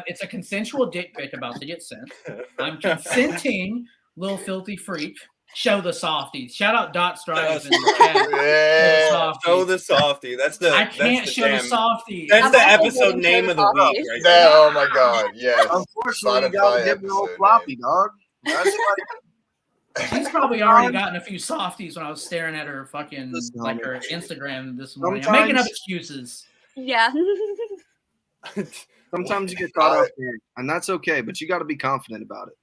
It's a consensual dick pic about to get sent. I'm consenting, Lil Filthy Freak. Show the softies. Shout out Dot Strive in the chat. Yeah, show the softie. I can't show the softies. That's the episode name of the week, right? Oh my god, yes. Unfortunately, you gotta give me old floppy, dog. That's like She's probably already gotten a few softies when I was staring at her fucking her Instagram this morning. I'm making up excuses. Yeah. Sometimes you get caught off guard, and that's okay, but you got to be confident about it.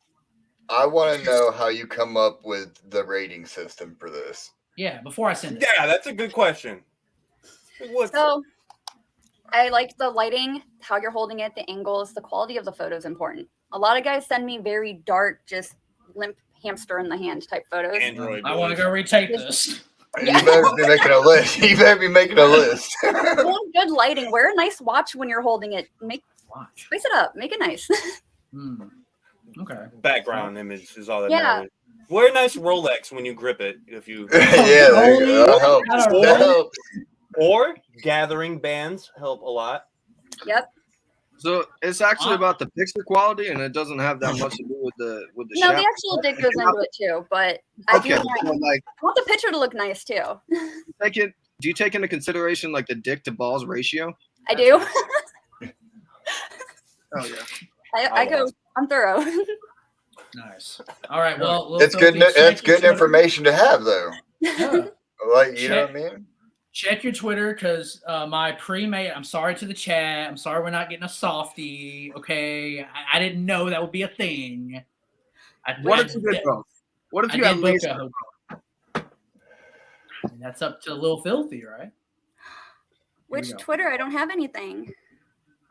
I want to know how you come up with the rating system for this. Yeah, before I send it. Yeah, that's a good question. So, I like the lighting, how you're holding it, the angles, the quality of the photo is important. A lot of guys send me very dark, just limp hamster in the hand type photos. Android. I want to go retake this. Yeah. You better be making a list. You better be making a list. Want good lighting. Wear a nice watch when you're holding it. Spice it up. Make it nice. Okay. Background image is all that Yeah. matters. Wear a nice Rolex when you grip it. If you yeah, there you go. That helps. Or gathering bands help a lot. Yep. So it's actually about the picture quality, and it doesn't have that much to do with the No, the actual dick goes into it too, but I do want the picture to look nice too. Do you take into consideration like the dick to balls ratio? I do. Oh yeah. I'm thorough. Nice. All right. Well, it's good. It's good information to have, though. Yeah. Like you know what I mean. Check your Twitter because my pre-made. I'm sorry to the chat. I'm sorry we're not getting a softie. Okay, I didn't know that would be a thing. What if you did both? What if you had laser? That's up to Lil Filthy, right? Which Twitter? I don't have anything.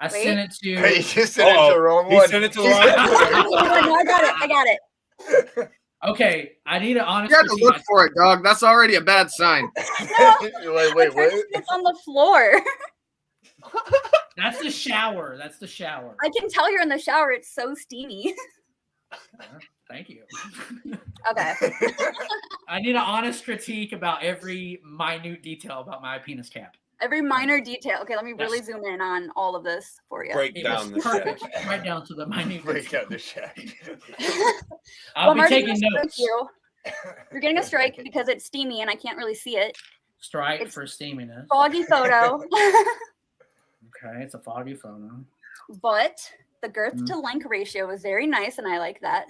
I sent it to. Hey, you just sent it to the wrong one. He sent it to the wrong one. I got it. Okay, I need an honest. You have to look for it, dog. That's already a bad sign. No, wait, what? It's on the floor. That's the shower. That's the shower. I can tell you're in the shower. It's so steamy. Thank you. Okay. I need an honest critique about every minute detail about my penis cap. Every minor detail. Okay, let me really Yes. zoom in on all of this for you. Break It down the was perfect, shack. right down to the minute. Break detail. down the shack. I'll Well, be Marty's taking gonna strike notes. you. You're getting a strike because it's steamy and I can't really see it. Strike It's for steaminess. Foggy photo. Okay, it's a foggy photo. But the girth to length ratio is very nice and I like that.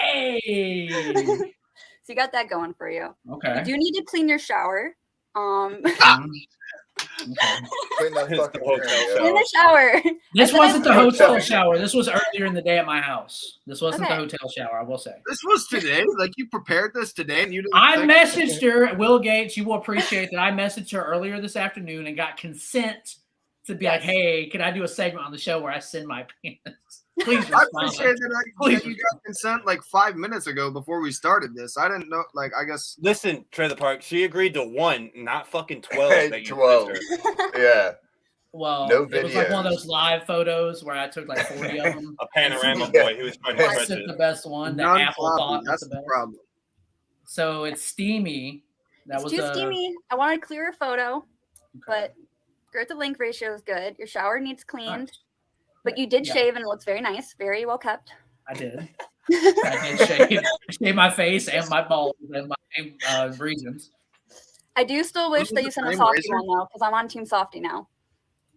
Hey. So you got that going for you. Okay. You do need to clean your shower. Mhm. Okay. Clean that It's the fucking hotel area. In the shower. This said wasn't the I'm- hotel shower. This was earlier in the day at my house. This wasn't the Okay. hotel shower, I will say. This was today. Like you prepared this today, and you didn't. I think- messaged her, Will Gates. You will appreciate that I messaged her earlier this afternoon and got consent to be like, Yes. hey, can I do a segment on the show where I send my penis? Please I respond. appreciate that Please. you got consent like 5 minutes ago before we started this. I didn't know. Like I guess Listen, Trailer Park, she agreed to 1, not fucking 12. that you 12. sent her. Yeah. Well, No it was like one of videos. those live photos where I took like 40 of them. A panorama Yeah. boy who was trying to I stretch sent it. the best one that none Apple floppy. thought was That's the the best. problem. So it's steamy. That It's was too a steamy. I want a clearer photo, okay. but girth to length ratio is good. Your shower needs cleaned, Nice. but you did Yeah. shave and it looks very nice, very well kept. I did. I did shave. I shaved my face and my balls and my reasons. I do still wish that you sent a Flame softy razor? one though, because I'm on Team Softy now.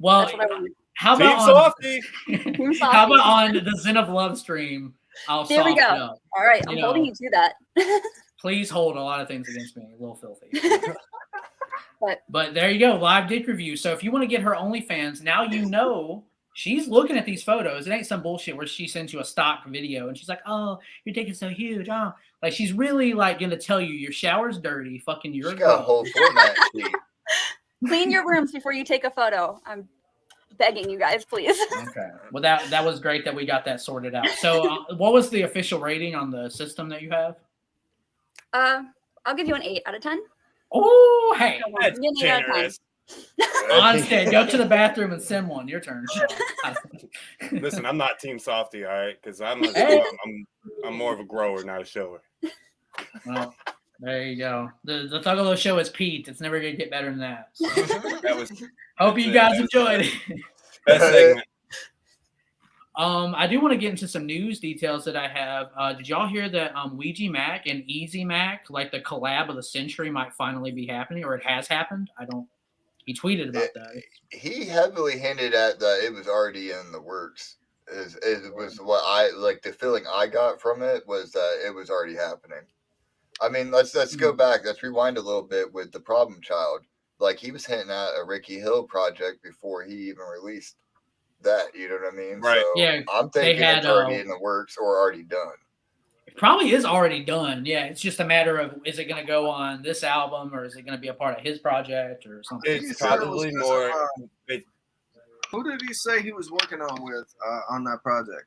Well, That's what I want. how Team about Softy. Team how about Softy. on the Zen of Love stream? I'll There we soft it go. up. All right, I'm You holding know. you to that. Please hold a lot of things against me, Lil Filthy. But- But there you go, live dick review. So if you want to get her OnlyFans, now you know she's looking at these photos. It ain't some bullshit where she sends you a stock video and she's like, "Oh, your dick is so huge." Oh, like she's really like gonna tell you your shower's dirty. Fucking you're She a got a girl. whole format sheet. Clean your rooms before you take a photo. I'm begging you guys, please. Okay. Well, that was great that we got that sorted out. So, what was the official rating on the system that you have? I'll give you an 8 out of 10. Oh, hey, That's Give me an 8 out of 10. generous. Onsted, go to the bathroom and send one. Your turn. Listen, I'm not Team Softy, all right? Because I'm more of a grower, not a shower. Well, there you go. The Thuggalo Show is peaked. It's never gonna get better than that. So, That was hope That's you it. guys That's enjoyed it. best segment. I do want to get into some news details that I have. Did y'all hear that Ouija Macc and Eazy Mac, like the collab of the century, might finally be happening, or it has happened? I don't. He tweeted about that. He heavily hinted at that it was already in the works. It was what I like. The feeling I got from it was that it was already happening. I mean, let's go back. Let's rewind a little bit with the Problem Child. Like he was hinting at a Ricky Hil project before he even released that. You know what I mean? Right. So Yeah, I'm thinking had, it's already in the works or already done. It probably is already done. Yeah, it's just a matter of is it going to go on this album or is it going to be a part of his project or something? It's He said it probably was more. Who did he say he was working on with on that project?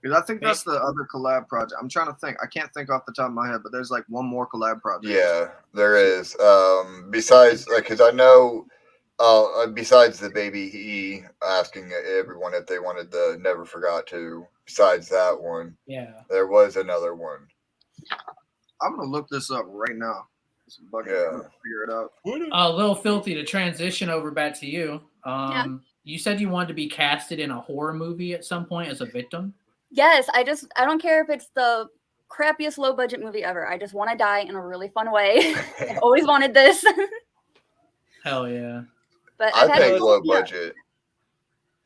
Because I think that's the other collab project. I'm trying to think. I can't think off the top of my head, but there's like one more collab project. Yeah, there is. Besides, like, because I know, besides the baby he asking everyone if they wanted the Never Forgot To, besides that one, Yeah. there was another one. I'm gonna look this up right now. Yeah. Figure it out. Lil Filthy, to transition over back to you. You said you wanted to be casted in a horror movie at some point as a victim. Yes, I don't care if it's the crappiest low budget movie ever. I just want to die in a really fun way. I've always wanted this. Hell yeah. But I I've had think people- low budget.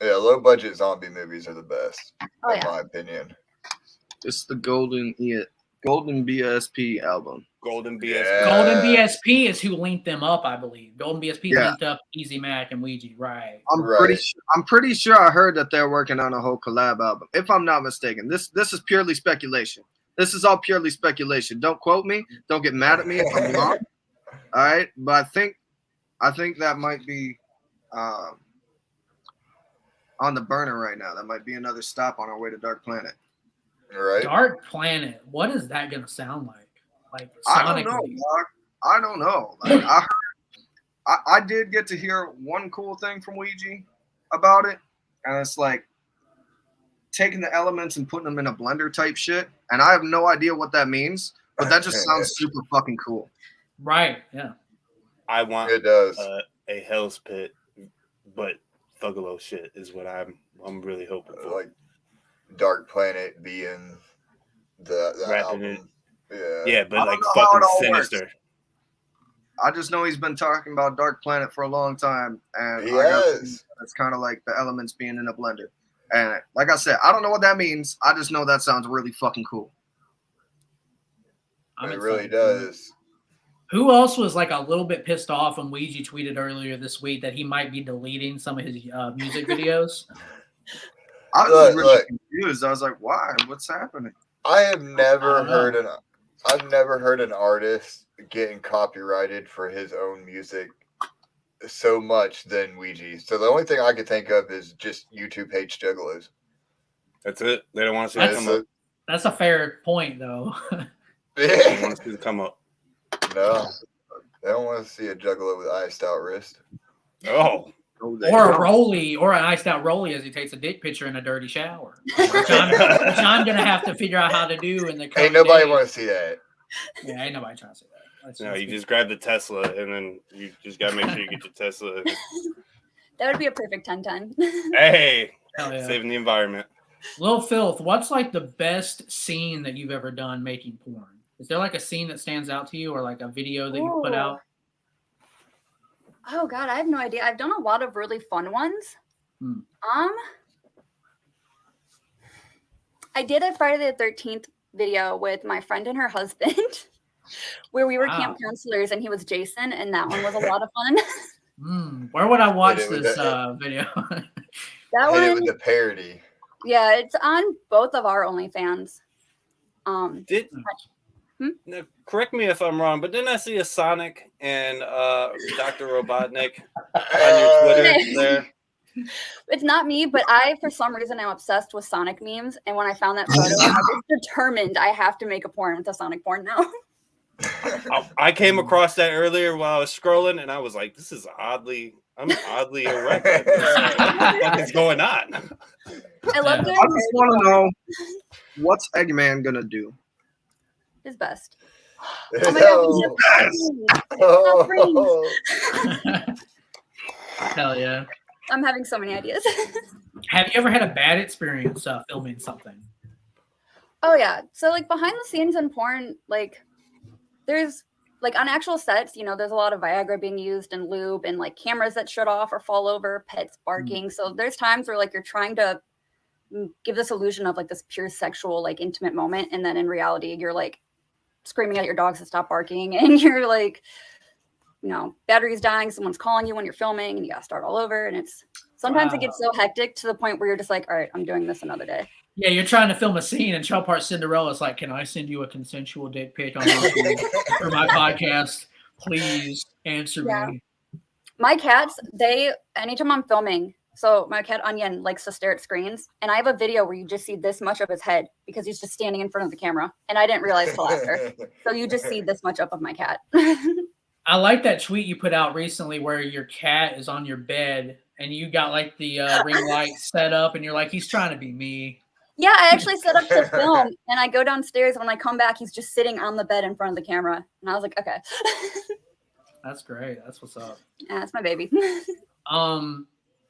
Yeah, low budget zombie movies are the best, Oh, in yeah. my opinion. It's the Golden BSP album. Golden BS. Yeah. Golden BSP is who linked them up, I believe. Golden BSP Yeah. linked up Eazy Mac and Ouija, right? Right. I'm pretty sure I heard that they're working on a whole collab album. If I'm not mistaken, this is purely speculation. This is all purely speculation. Don't quote me. Don't get mad at me if I'm wrong. All right, but I think that might be on the burner right now. That might be another stop on our way to Dark Planet. Right? Dark Planet. What is that gonna sound like? Like I don't know, sonically? Doc. I don't know. Like, I did get to hear one cool thing from Ouija. about it, and it's like taking the elements and putting them in a blender type shit, and I have no idea what that means, but that just sounds super fucking cool. Right. Yeah. I want It does. a Hell's Pit, but Thuggalo shit is what I'm really hoping for. Like Dark Planet being the Rapping album. Yeah, but I like don't know how fucking it all sinister. I just know he's been talking about Dark Planet for a long time, and He I got has. it's kind of like the elements being in a blender. And like I said, I don't know what that means. I just know that sounds really fucking cool. I'm It really excited for it. does. Who else was like a little bit pissed off when Ouija tweeted earlier this week that he might be deleting some of his music videos? I was Look, really look. confused. I was like, why? What's happening? I have never I don't know. heard an artist getting copyrighted for his own music so much than Ouija. So the only thing I could think of is just YouTube hates Juggalos. That's it. They don't want to see it That's come up. That's a fair point, though. They don't want to see it come up. No, they don't want to see a Juggalo with iced out wrist. Oh, No, they Or a don't. Rolly, or an iced out Rolly as he takes a dick picture in a dirty shower. Which I'm gonna have to figure out how to do in the coming Ain't nobody days. want to see that. Yeah, ain't nobody trying to say that. no, you just grab the Tesla and then you just gotta make sure you get your Tesla. That would be a perfect 10-10. Hey, Hell yeah. saving the environment. Lil Filth, what's like the best scene that you've ever done making porn? Is there like a scene that stands out to you, or like a video that you put Ooh. out? Oh God, I have no idea. I've done a lot of really fun ones. Hmm. I did a Friday the 13th video with my friend and her husband, where we were Wow. camp counselors, and he was Jason, and that one was a lot of fun. Where would I watch it with this the- video? That Hit it one, with the parody. yeah, it's on both of our OnlyFans. Did Hmm? now, correct me if I'm wrong, but didn't I see a Sonic and Dr. Robotnik on your Twitter there? It's not me, but I, for some reason, am obsessed with Sonic memes. And when I found that photo, I was determined I have to make a porn with a Sonic porn now. I came across that earlier while I was scrolling, and I was like, "This is I'm oddly erect. What the fuck is going on?" I love I doing just want to know, what's Eggman gonna do? his best. Oh Oh my God, we have rings. Hell yeah. I'm having so many ideas. Have you ever had a bad experience filming something? Oh yeah. So like behind the scenes in porn, like there's like on actual sets, there's a lot of Viagra being used and lube and like cameras that shut off or fall over, pets barking. So there's times where like you're trying to give this illusion of like this pure sexual, like intimate moment. And then in reality, you're like screaming at your dogs to stop barking. And you're like, battery's dying. Someone's calling you when you're filming and you got to start all over. And sometimes it gets so hectic to the point where you're just like, all right, I'm doing this another day. Yeah, you're trying to film a scene, and Trailer Park Cinderella is like, "Can I send you a consensual dick pic on YouTube for my podcast? Please answer me." My cats, anytime I'm filming, so my cat Onion likes to stare at screens, and I have a video where you just see this much of his head because he's just standing in front of the camera, and I didn't realize till after. So you just see this much up of my cat. I like that tweet you put out recently where your cat is on your bed and you got like the ring light set up, and you're like, "He's trying to be me." Yeah, I actually set up to film, and I go downstairs. When I come back, he's just sitting on the bed in front of the camera, and I was like, okay. That's great. That's what's up. Yeah, that's my baby.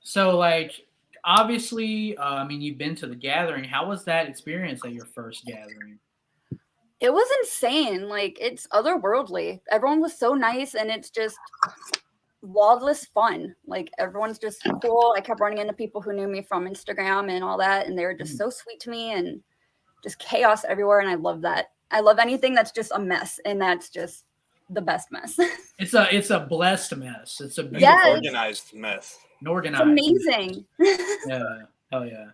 So like, obviously, you've been to the gathering. How was that experience at your first gathering? It was insane. Like, it's otherworldly. Everyone was so nice, and it's just wildless fun. Like, everyone's just cool. I kept running into people who knew me from Instagram and all that, and they were just so sweet to me, and just chaos everywhere, and I love that. I love anything that's just a mess, and that's just the best mess. It's a blessed mess. It's a beautiful, Yes. Organized mess. It's amazing. Yeah, hell yeah.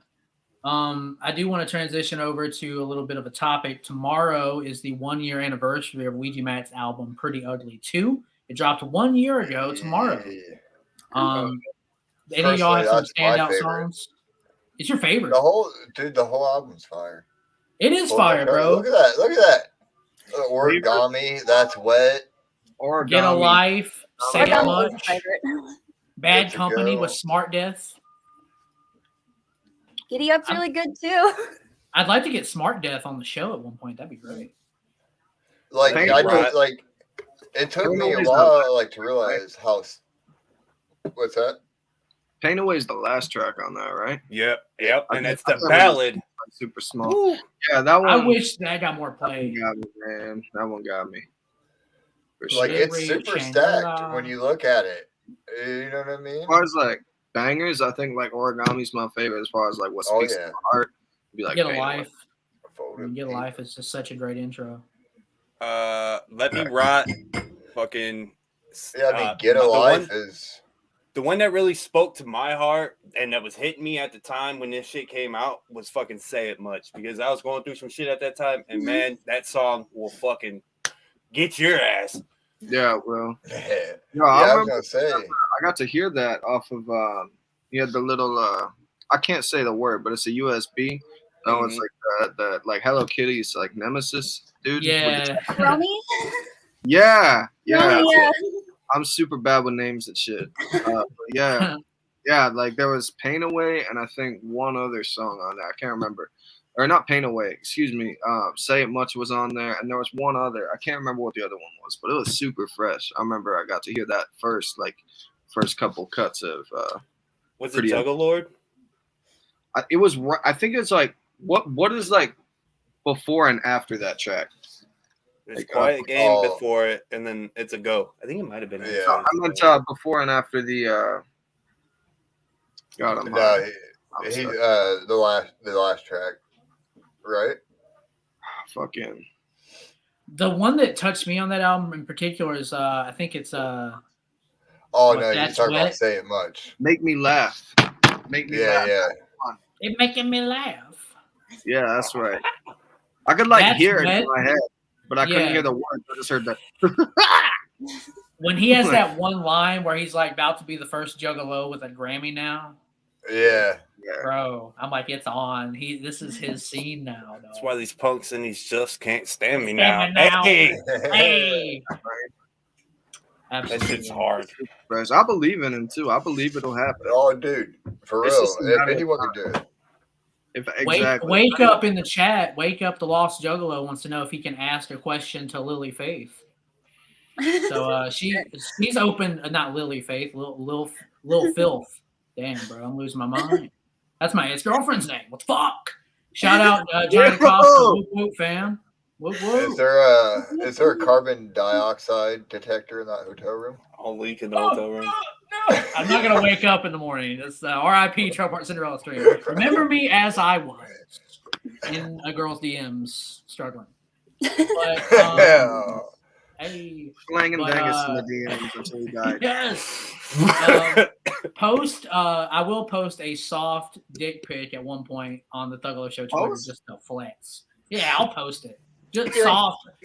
I do want to transition over to a little bit of a topic. Tomorrow is the 1-year anniversary of Ouija Macc's album Pretty Ugly 2. It dropped 1 year ago tomorrow. Any of y'all have some Personally, that's my standout favorite. songs? It's your favorite. The whole album's fire. It is fire, bro. Look at that. The origami, that's wet. Origami. Get a Life, Say It Origami was Much, a favorite. Bad Good to Company go. with Smart Death. Giddy Up's really good too. I'd like to get Smart Death on the show at one point. That'd be great. Like Pain I Away- just like it took Pain me a Away's while like to realize how. What's that? Pain Away is the last track on that, right? Yep. And it's I the thought it was ballad. super small. Woo. Yeah, that one. I wish that got more play. got me, man. That one got me. For Like sure. it's super stacked when you look at it. You know what I mean? As far as like bangers, I think like Origami's my favorite. As far as like what Oh, speaks yeah. to my heart, be like Get a Pain Away. Life. Get a Life is just such a great intro. Let Me Rot. Fucking. Yeah, I mean, Get a the Life one- is. The one that really spoke to my heart and that was hitting me at the time when this shit came out was fucking Say It Much, because I was going through some shit at that time, and man, that song will fucking get your ass. Yeah, well, Yeah, no, I I was remember gonna say. I got to hear that off of he had the little I can't say the word, but it's a USB. That was like the like Hello Kitty's like nemesis dude. with the Yeah. Romy? Yeah. Romy, yeah. I'm super bad with names and shit. But yeah, like there was Pain Away and I think one other song on there. I can't remember. Or not Pain Away, excuse me. Say It Much was on there, and there was one other. I can't remember what the other one was, but it was super fresh. I remember I got to hear that first couple cuts of Was it Pretty Juggle Lord? it was I think it's like what is like before and after that track. There's Like, Quiet Game before it, and then It's a Go. I think it might have been. Yeah. I meant before and after the God, I'm No, I'm he's sorry. the last track, right? Fucking The one that touched me on that album in particular is I think it's Oh What, no, you're That's talking about Wet? Say It Much. Make Me Laugh. Make Me Yeah, Laugh. yeah. It Making Me Laugh. Yeah, that's right. I could like That's hear it Wet? in my head, but I couldn't Yeah. hear the words. I just heard the When he has that one line where he's like about to be the first Juggalo with a Grammy now, Yeah. bro, I'm like, it's on. This is his scene now. That's Dog. why these punks and these just can't stand me Stand now. me now. Hey, Hey, that absolutely. shit's hard. fresh. I believe in him too. I believe it'll happen. Oh, dude, for It's real. just a If matter of anyone can do it. If Wake exactly. up in the chat. Wake up the Lost Juggalo wants to know if he can ask a question to Lily Faith. So she's open, not Lily Faith, Lil Filth. Damn, bro, I'm losing my mind. That's my ex-girlfriend's name. What the fuck? Shout out Johnny Costa, whoop whoop fam. Whoop whoop. Is there a carbon dioxide detector in that hotel room? I'll leak in the hotel room. No, I'm not gonna wake up in the morning. It's R.I.P. Trailer Park Cinderella stream. Remember me as I was in a girl's DMs, struggling. But Yeah. hey, Slanging but, Vegas in the DMs until he died. yes. I will post a soft dick pic at one point on the Thuggalo Show Twitter, Post? just the flats. Yeah, I'll post it. Just Do it.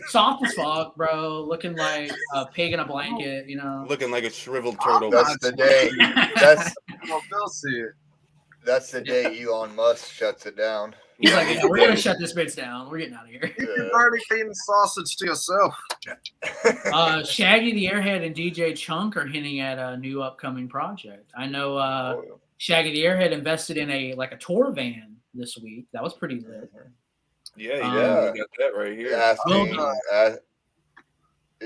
soft as fuck, bro. Looking like a pig in a blanket, you know. Looking like a shriveled turtle. That's the day. That's Well, they'll see it. that's the day Elon Musk shuts it down. He's like, yeah, we're gonna shut this bitch down. We're getting out of here. You're already eating sausage to yourself. Shaggy the Airhead and DJ Chunk are hinting at a new upcoming project. I know Shaggy the Airhead invested in a tour van this week. That was pretty lit. Yeah, Yeah. we got that right here. Asking,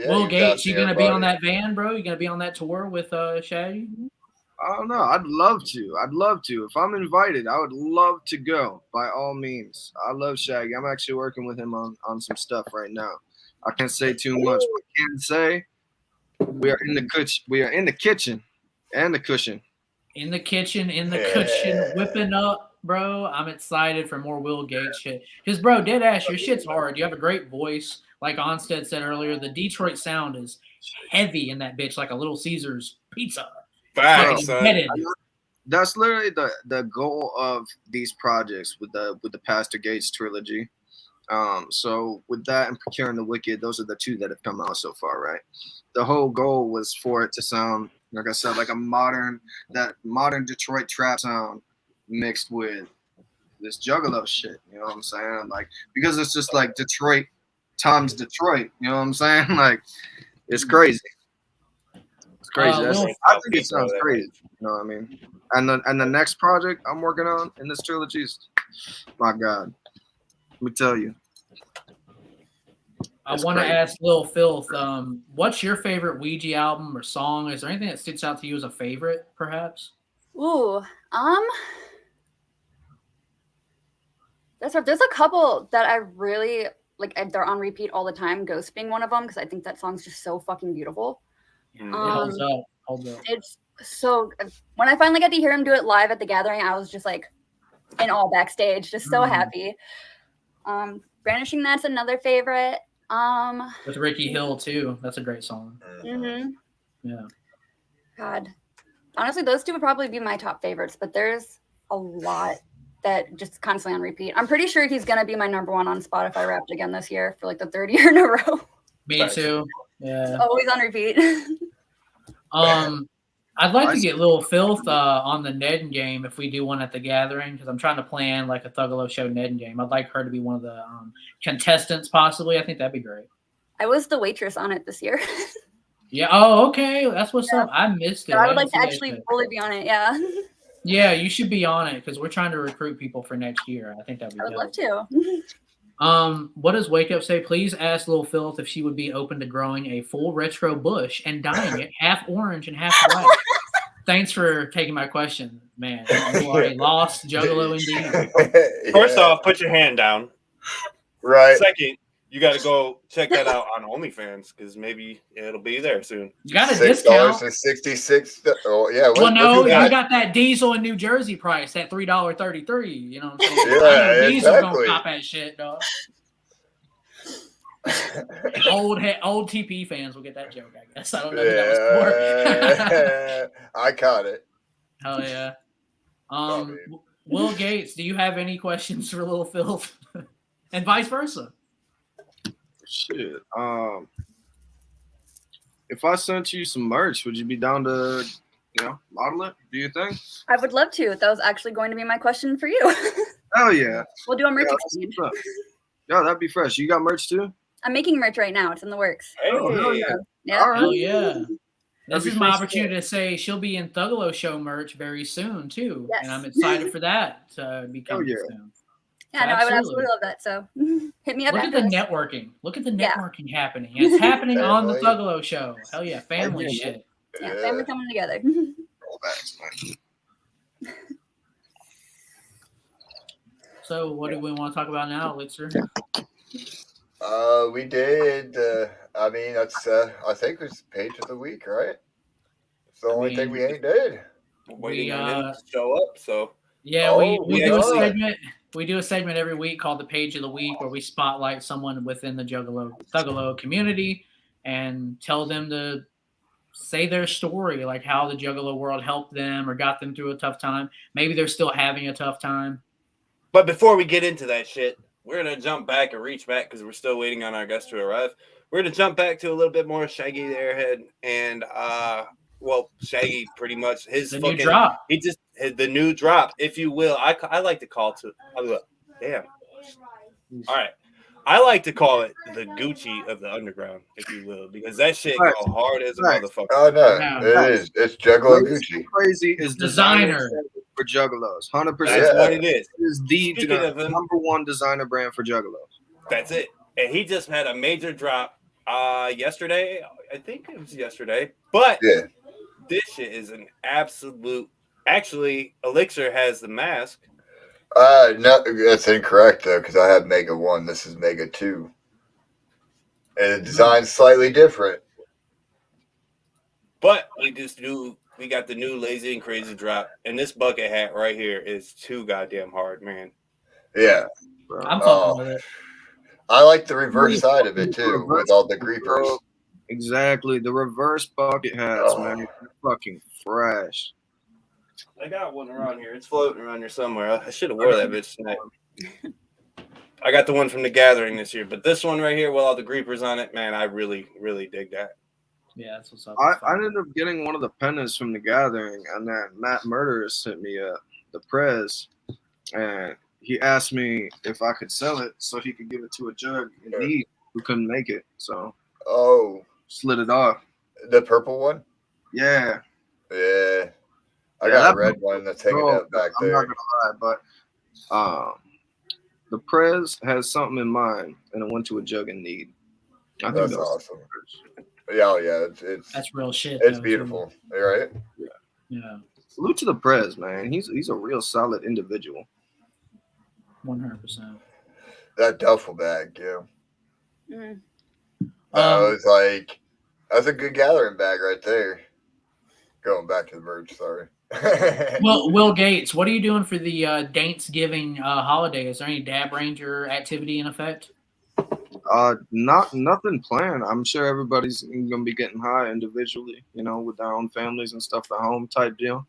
Will you Gates, got you gonna be on everybody. that van, bro? You gonna be on that tour with Shaggy? I don't know. I'd love to. If I'm invited, I would love to go. By all means. I love Shaggy. I'm actually working with him on some stuff right now. I can't say too much, but I can say we are in the kitchen and the cushion. In the kitchen, Yeah. cushion, whipping up, bro. I'm excited for more Will Gates shit. Because, bro, dead ass, your shit's hard. You have a great voice. Like Onsted said earlier, the Detroit sound is heavy in that bitch, like a Little Caesars pizza. Facts, Fucking son. embedded. That's literally the goal of these projects with the Pastor Gates trilogy. So with that and Procuring the Wicked, those are the two that have come out so far, right? The whole goal was for it to sound, like I said, like that modern Detroit trap sound mixed with this Juggalo shit. You know what I'm saying? Like, because it's just like Detroit times Detroit. You know what I'm saying? Like, it's crazy. It's crazy. Lil- I think it sounds crazy. You know what I mean? And the next project I'm working on in this trilogy is, my God, let me tell you. I It's want to crazy. ask Lil Filth, what's your favorite Ouija album or song? Is there anything that sticks out to you as a favorite, perhaps? Ooh, there's a couple that I really like. They're on repeat all the time. Ghost being one of them because I think that song's just so fucking beautiful. It holds up. Holds up. It's so. When I finally got to hear him do it live at the gathering, I was just like in all backstage, just so happy. Brandishing That's another favorite. With Ricky Hil too. That's a great song. Yeah. God, honestly, those two would probably be my top favorites, but there's a lot that just constantly on repeat. I'm pretty sure he's gonna be my number one on Spotify Wrapped again this year for like the third year in a row. Me too. Yeah. Always on repeat. I'd like to get Lil Filth on the Ned game if we do one at the gathering, because I'm trying to plan like a Thuggalo Show Ned game. I'd like her to be one of the contestants, possibly. I think that'd be great. I was the waitress on it this year. Yeah. Oh, okay. That's what's up. I missed it. But I would like didn't to see that actually shit. fully be on it. Yeah. Yeah, you should be on it because we're trying to recruit people for next year. I think that'd be I would dope. love to. What does Wake Up say? Please ask Lil Filth if she would be open to growing a full retro bush and dyeing it half orange and half black. Thanks for taking my question, man. You are a lost juggalo indeed. First off, put your hand down. Right. Second, you got to go check that out on OnlyFans because maybe it'll be there soon. You got a discount. $6.66. Oh yeah. Well, no, you that? got that diesel in New Jersey price at $3.33. You know what I'm saying? Yeah, I know diesel exactly. gonna cop that shit, dog. old TP fans will get that joke, I guess. I don't know who that was for. I caught it. Hell yeah. Will Gates, do you have any questions for Lil Filth? And vice versa. Shit. If I sent you some merch, would you be down to, model it? Do you think? I would love to. That was actually going to be my question for you. Hell yeah. We'll do a merch Yeah, exchange. Yeah, that'd be fresh. You got merch too? I'm making merch right now. It's in the works. Oh, yeah. Yeah. All right. Hell yeah. This be is my first opportunity to say she'll be in Thuggalo Show merch very soon, too. Yes. And I'm excited for that to be coming yeah. soon. Yeah, no, I would Absolutely. absolutely love that. So hit me up. Look at after the this. networking. Look at the Yeah. networking happening. And it's happening on the Family. Thuggalo Show. Hell yeah. Family Yeah. shit. Yeah, family coming together. So what do we want to talk about now, Elixir? We did. I mean, that's. I think it's page of the week, right? It's the only thing we ain't did. Waiting on him to show up. So Yeah, Oh, we yeah. do a segment. We do a segment every week called the Page of the Week, where we spotlight someone within the Thuggalo community and tell them to say their story, like how the Juggalo world helped them or got them through a tough time. Maybe they're still having a tough time. But before we get into that shit, we're going to jump back and reach back because we're still waiting on our guest to arrive. We're going to jump back to a little bit more Shaggy the Airhead. And, Shaggy pretty much, The new drop. The new drop, if you will. I like to call it, damn. All right. I like to call it the Gucci of the underground, if you will, because that shit go hard as a motherfucker. Oh no, Yeah. it is. It's Juggalo Gucci. Crazy is Designer. for Juggalos. 100%. That's what it is. It is the Speaking of him- number one designer brand for Juggalos. That's it. And he just had a major drop yesterday. I think it was yesterday. But Yeah. this shit is an absolute. Actually, Elixir has the mask. No, that's incorrect though, because I have Mega 1. This is Mega 2. And the design's slightly different. But we got the new Lazy and Crazy drop. And this bucket hat right here is too goddamn hard, man. Yeah. I'm fucking with it. I like the reverse side of it too, with all the creepers. Exactly. The reverse bucket hats, man. They're fucking fresh. I got one around here. It's floating around here somewhere. I should have wore that bitch tonight. I got the one from the gathering this year, but this one right here with all the creepers on it, man, I really, really dig that. Yeah, that's what's up. I ended up getting one of the pendants from the gathering, and then Matt Murderers sent me the prez, and he asked me if I could sell it so he could give it to a jug in need who couldn't make it. So Oh, slid it off. the purple one? Yeah. Yeah. I Yeah, got that a red one that's hanging up back I'm there. not gonna lie, but the Prez has something in mind, and it went to a jug in need. I think That's awesome. Yeah, oh yeah, it's That's real shit. it's though, beautiful. You're right. Too. Yeah, Salute to the Prez, man. He's a real solid individual. 100%. That duffel bag, yeah. Mm. That was like that's a good gathering bag right there. Going back to the merch, sorry. Well, Will Gates, what are you doing for the Thanksgiving holiday? Is there any Dab Ranger activity in effect? Nothing planned. I'm sure everybody's gonna be getting high individually, with their own families and stuff at home type deal.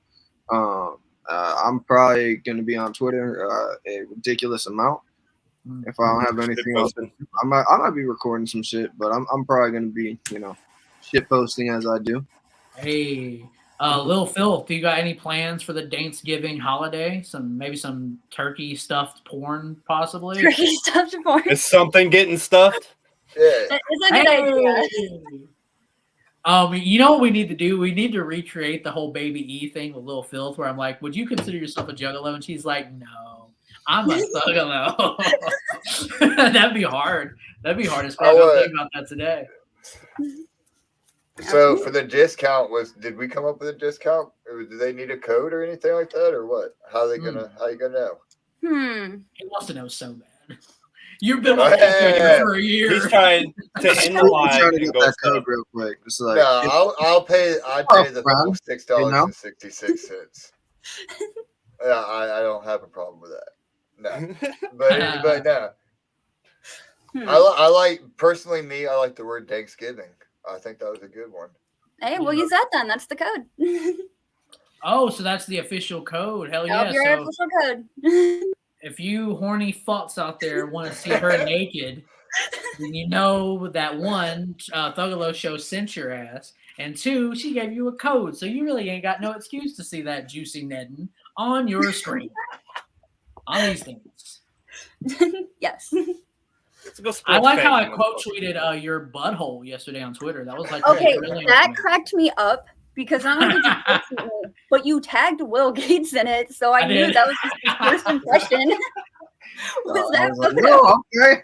I'm probably gonna be on Twitter a ridiculous amount. If I don't have anything else, I might be recording some shit, but I'm probably gonna be, shit posting as I do. Hey, Lil Filth, do you got any plans for the Thanksgiving holiday? Maybe some turkey stuffed porn, possibly. Turkey stuffed porn. Is something getting stuffed? Yeah. It's a good idea. You know what we need to do? We need to recreate the whole Baby E thing with Lil Filth, where I'm like, "Would you consider yourself a Juggalo?" And she's like, "No, I'm a Thuggalo." That'd be hard. That'd be hard as fuck. I was thinking about that today. So for the discount, did we come up with a discount? Or do they need a code or anything like that, or what? How you gonna know? He wants to know so bad. You've been with this for a year. He's trying to analyze trying to get that code real quick. It's like, no, I'd pay the full $6.66. Yeah, I don't have a problem with that. No, but no. I like personally me. I like the word Thanksgiving. I think that was a good one. Hey, we'll use that then. That's the code. Oh, so that's the official code. Hell yeah. Your official code. If you horny fucks out there want to see her naked, then you know that one, Thuggalo Show sent your ass, and two, she gave you a code, so you really ain't got no excuse to see that juicy Nedden on your screen. On these things. Yes. I like how I quote tweeted your butthole yesterday on Twitter. That was like okay, that cracked me up because not only did you quote tweet me, but you tagged Will Gates in it, so I knew that was his first impression. Okay.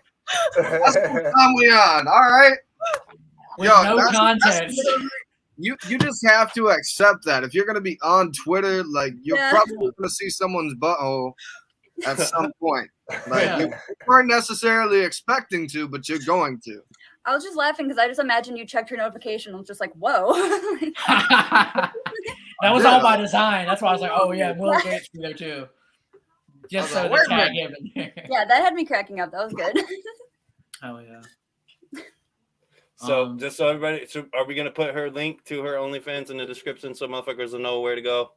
That's what time we on. All right. With no context. You just have to accept that. If you're gonna be on Twitter, like you're probably gonna see someone's butthole at some point. Like you weren't necessarily expecting to, but you're going to. I was just laughing because I just imagined you checked your notification and was just like, whoa. That was all by design. That's why I was like, oh yeah, Will Gates be there too. Just so the tag him in there. Yeah, that had me cracking up. That was good. Oh yeah. So just so everybody, are we gonna put her link to her OnlyFans in the description so motherfuckers will know where to go?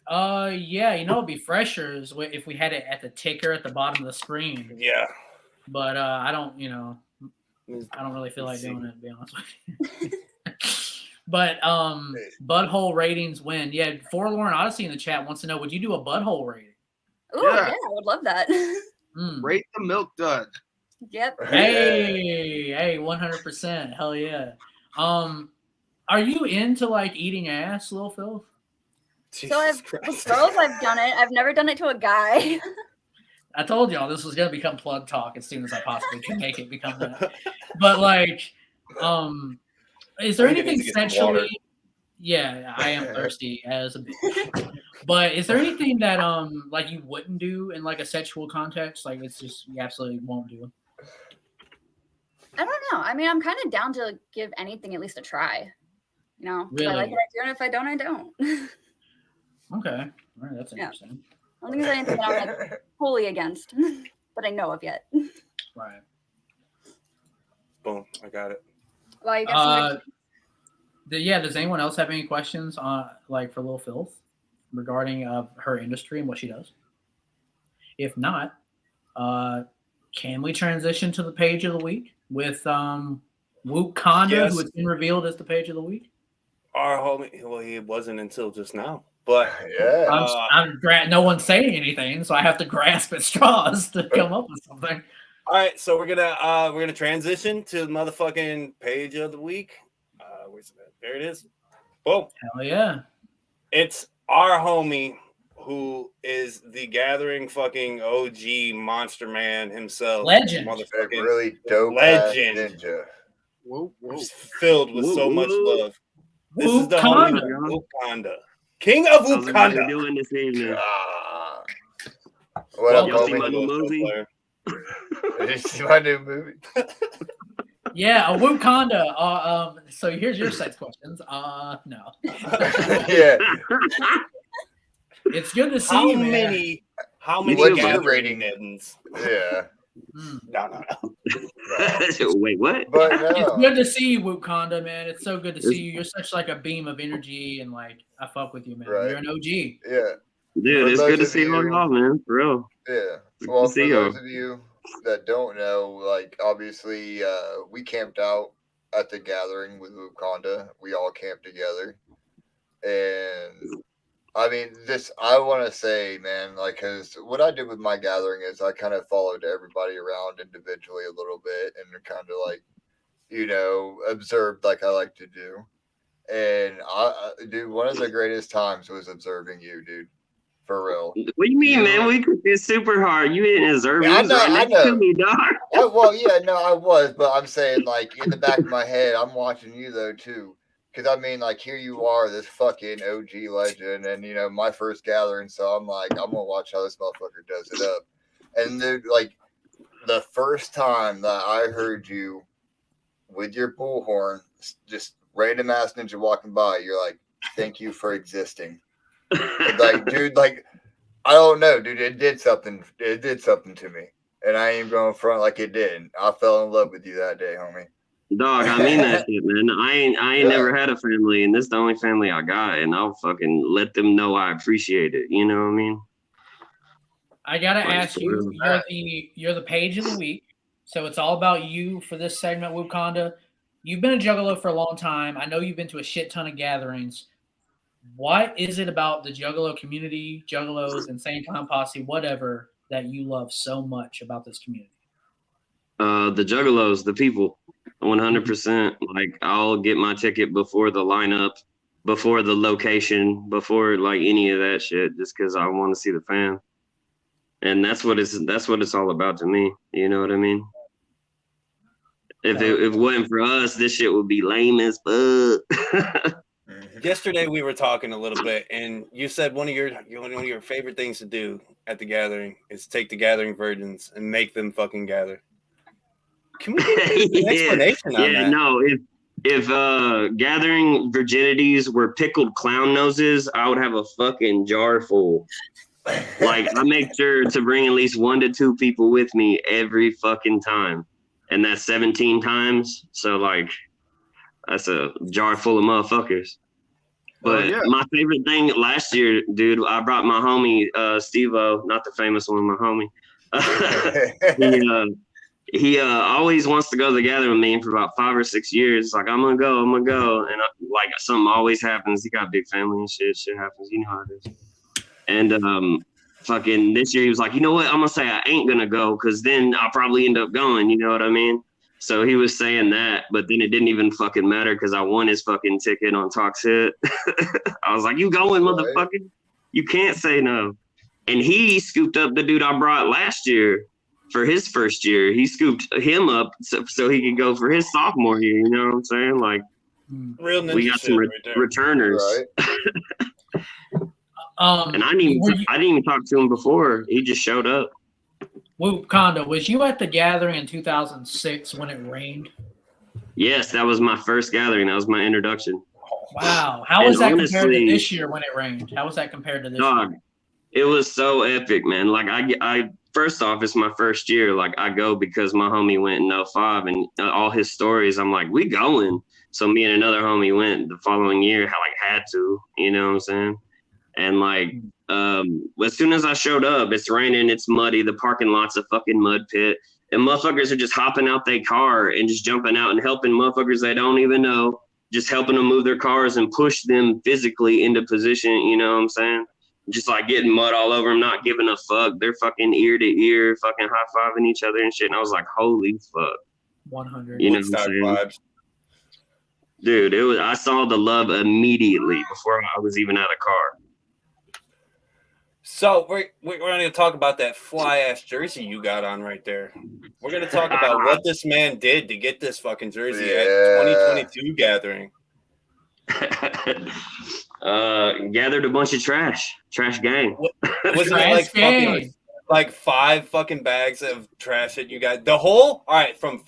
Yeah, it'd be fresher if we had it at the ticker at the bottom of the screen. Yeah. But I don't really feel like doing it, to be honest with you. But butthole ratings win. Yeah, Forlorn Odyssey in the chat wants to know, would you do a butthole rating? Ooh, yeah, I would love that. Rate the milk dud. Yep. Hey, 100%. Hell yeah. Are you into like eating ass, Lil Phil? So with girls, I've done it. I've never done it to a guy. I told y'all this was gonna become plug talk as soon as I possibly can make it become that. But like, is there anything sexually? Yeah, I am thirsty as a bitch. But is there anything that like you wouldn't do in like a sexual context? Like it's just you absolutely won't do. I don't know. I mean, I'm kind of down to give anything at least a try. Really? If I like it, I do, and if I don't, I don't. Okay. All right, that's interesting. I don't think there's anything that I'm like fully against that I know of yet. Right. Boom, I got it. Well, you got some does anyone else have any questions like for Lil Filth regarding her industry and what she does? If not, can we transition to the page of the week with Wook Conda, who has been revealed as the page of the week? Our homie, well, he wasn't until just now. But yeah, no one's saying anything, so I have to grasp at straws to come up with something. All right, so we're gonna transition to the motherfucking page of the week. Where's it at? There it is. Well, Hell yeah. it's our homie who is the gathering fucking OG monster man himself. Legend. A Motherfucking really dope ass legend. ninja. Whoa, whoa. Just filled with so much love. This is the homie Wakanda. Wakanda. King of How's everybody Wakanda. doing this evening? Ah. What up, Y'all see my homie? new movie? Did you see my new movie? Yeah, a Wakanda. So here's your sex questions. No. Yeah. It's good to see How you, man. many? How many What's your gathering rating? mittens? Yeah. No. Wait, what? But It's no. good to see you, Wakanda, man. It's so good to see you. You're such like a beam of energy, and like I fuck with you, man. Right. You're an OG. Yeah. Dude, For it's those good to of see all you- y'all, man. For real. Yeah. Good Well, to for see y'all. those of you that don't know, like obviously we camped out at the gathering with Wakanda. We all camped together. And I mean, I want to say, man, like, because what I did with my gathering is I kind of followed everybody around individually a little bit and kind of like, observed like I like to do. And dude, one of the greatest times was observing you, dude. For real. What do you mean, man? We could be super hard. You didn't deserve Yeah, I it. know, Right I next to know. me, dog. Well, yeah, no, I was, but I'm saying, like, in the back of my head, I'm watching you, though, too. Because, I mean, like, here you are, this fucking OG legend, and, my first gathering, so I'm like, I'm going to watch how this motherfucker does it up. And, dude, like, the first time that I heard you with your bullhorn, just random-ass ninja walking by, you're like, thank you for existing. Like, dude, like, I don't know, dude, it did something to me. And I ain't going front like it did. I fell in love with you that day, homie. Dog, I mean that shit, man. I ain't never had a family, and this is the only family I got, and I'll fucking let them know I appreciate it. You know what I mean? I gotta Like, ask for you. real. You're the page of the week, so it's all about you for this segment, Wakanda. You've been a Juggalo for a long time. I know you've been to a shit ton of gatherings. What is it about the Juggalo community, Juggalos, Insane Clown Posse, whatever, that you love so much about this community? The Juggalos, the people, 100%. Like, I'll get my ticket before the lineup, before the location, before like any of that shit, just because I want to see the fam. And that's what it's all about to me. You know what I mean? If it wasn't for us, this shit would be lame as fuck. Yesterday we were talking a little bit, and you said one of your favorite things to do at the gathering is take the gathering virgins and make them fucking gather. Can we get an explanation on that? No. If gathering virginities were pickled clown noses, I would have a fucking jar full. Like, I make sure to bring at least 1 to 2 people with me every fucking time, and that's 17 times. So like, that's a jar full of motherfuckers. But my favorite thing last year, dude, I brought my homie Steve-O, not the famous one, my homie. He always wants to go to the gathering with me for about 5 or 6 years. Like, I'm gonna go, and like something always happens. He got a big family and shit. Shit happens, you know how it is. And fucking this year he was like, you know what? I'm gonna say I ain't gonna go because then I'll probably end up going. You know what I mean? So he was saying that, but then it didn't even fucking matter because I won his fucking ticket on Talks Hit. I was like, you going, motherfucker? You can't say no. And he scooped up the dude I brought last year for his first year. He scooped him up so he could go for his sophomore year. You know what I'm saying? Like, real ninja we got some shit right there. returners. Right. And I didn't even talk to him before. He just showed up. Wakanda, was you at the gathering in 2006 when it rained? Yes, that was my first gathering. That was my introduction. Wow. How was that compared to honestly, this year when it rained? How was that compared to this Dog, year? it was so epic, man. Like, I first off, it's my first year. Like, I go because my homie went in 05, and all his stories, I'm like, we going. So me and another homie went the following year. Had to, you know what I'm saying? And like, as soon as I showed up, it's raining, it's muddy, the parking lot's a fucking mud pit, and motherfuckers are just hopping out their car and just jumping out and helping motherfuckers they don't even know, just helping them move their cars and push them physically into position, you know what I'm saying? Just like getting mud all over them, not giving a fuck. They're fucking ear to ear, fucking high-fiving each other and shit. And I was like, holy fuck. 100. You know what I'm Woodstock saying? vibes. Dude, I saw the love immediately before I was even out of car. So we're going to talk about that fly ass jersey you got on right there. We're going to talk about what this man did to get this fucking jersey at 2022 gathering. Gathered a bunch of trash gang. Was it like 5 fucking bags of trash that you got? The whole, all right, from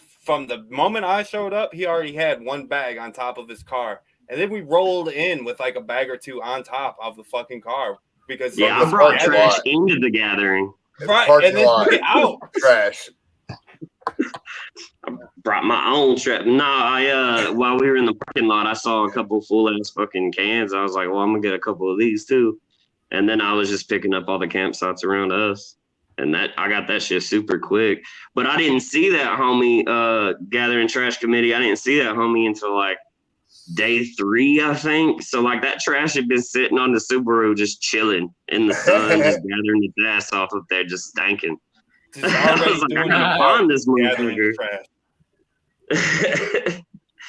the moment I showed up, he already had 1 bag on top of his car. And then we rolled in with like a bag or 2 on top of the fucking car. Because I brought trash into the gathering. Right, and then took it out. Trash. I brought my own trap. While we were in the parking lot, I saw a couple full ass fucking cans. I was like, well, I'm gonna get a couple of these too. And then I was just picking up all the campsites around us. And I got that shit super quick. But I didn't see that homie gathering trash committee. I didn't see that homie until like day 3, I think. So like that trash had been sitting on the Subaru just chilling in the sun, just gathering its ass off up there, just stanking. I was like, I gotta find this motherfucker.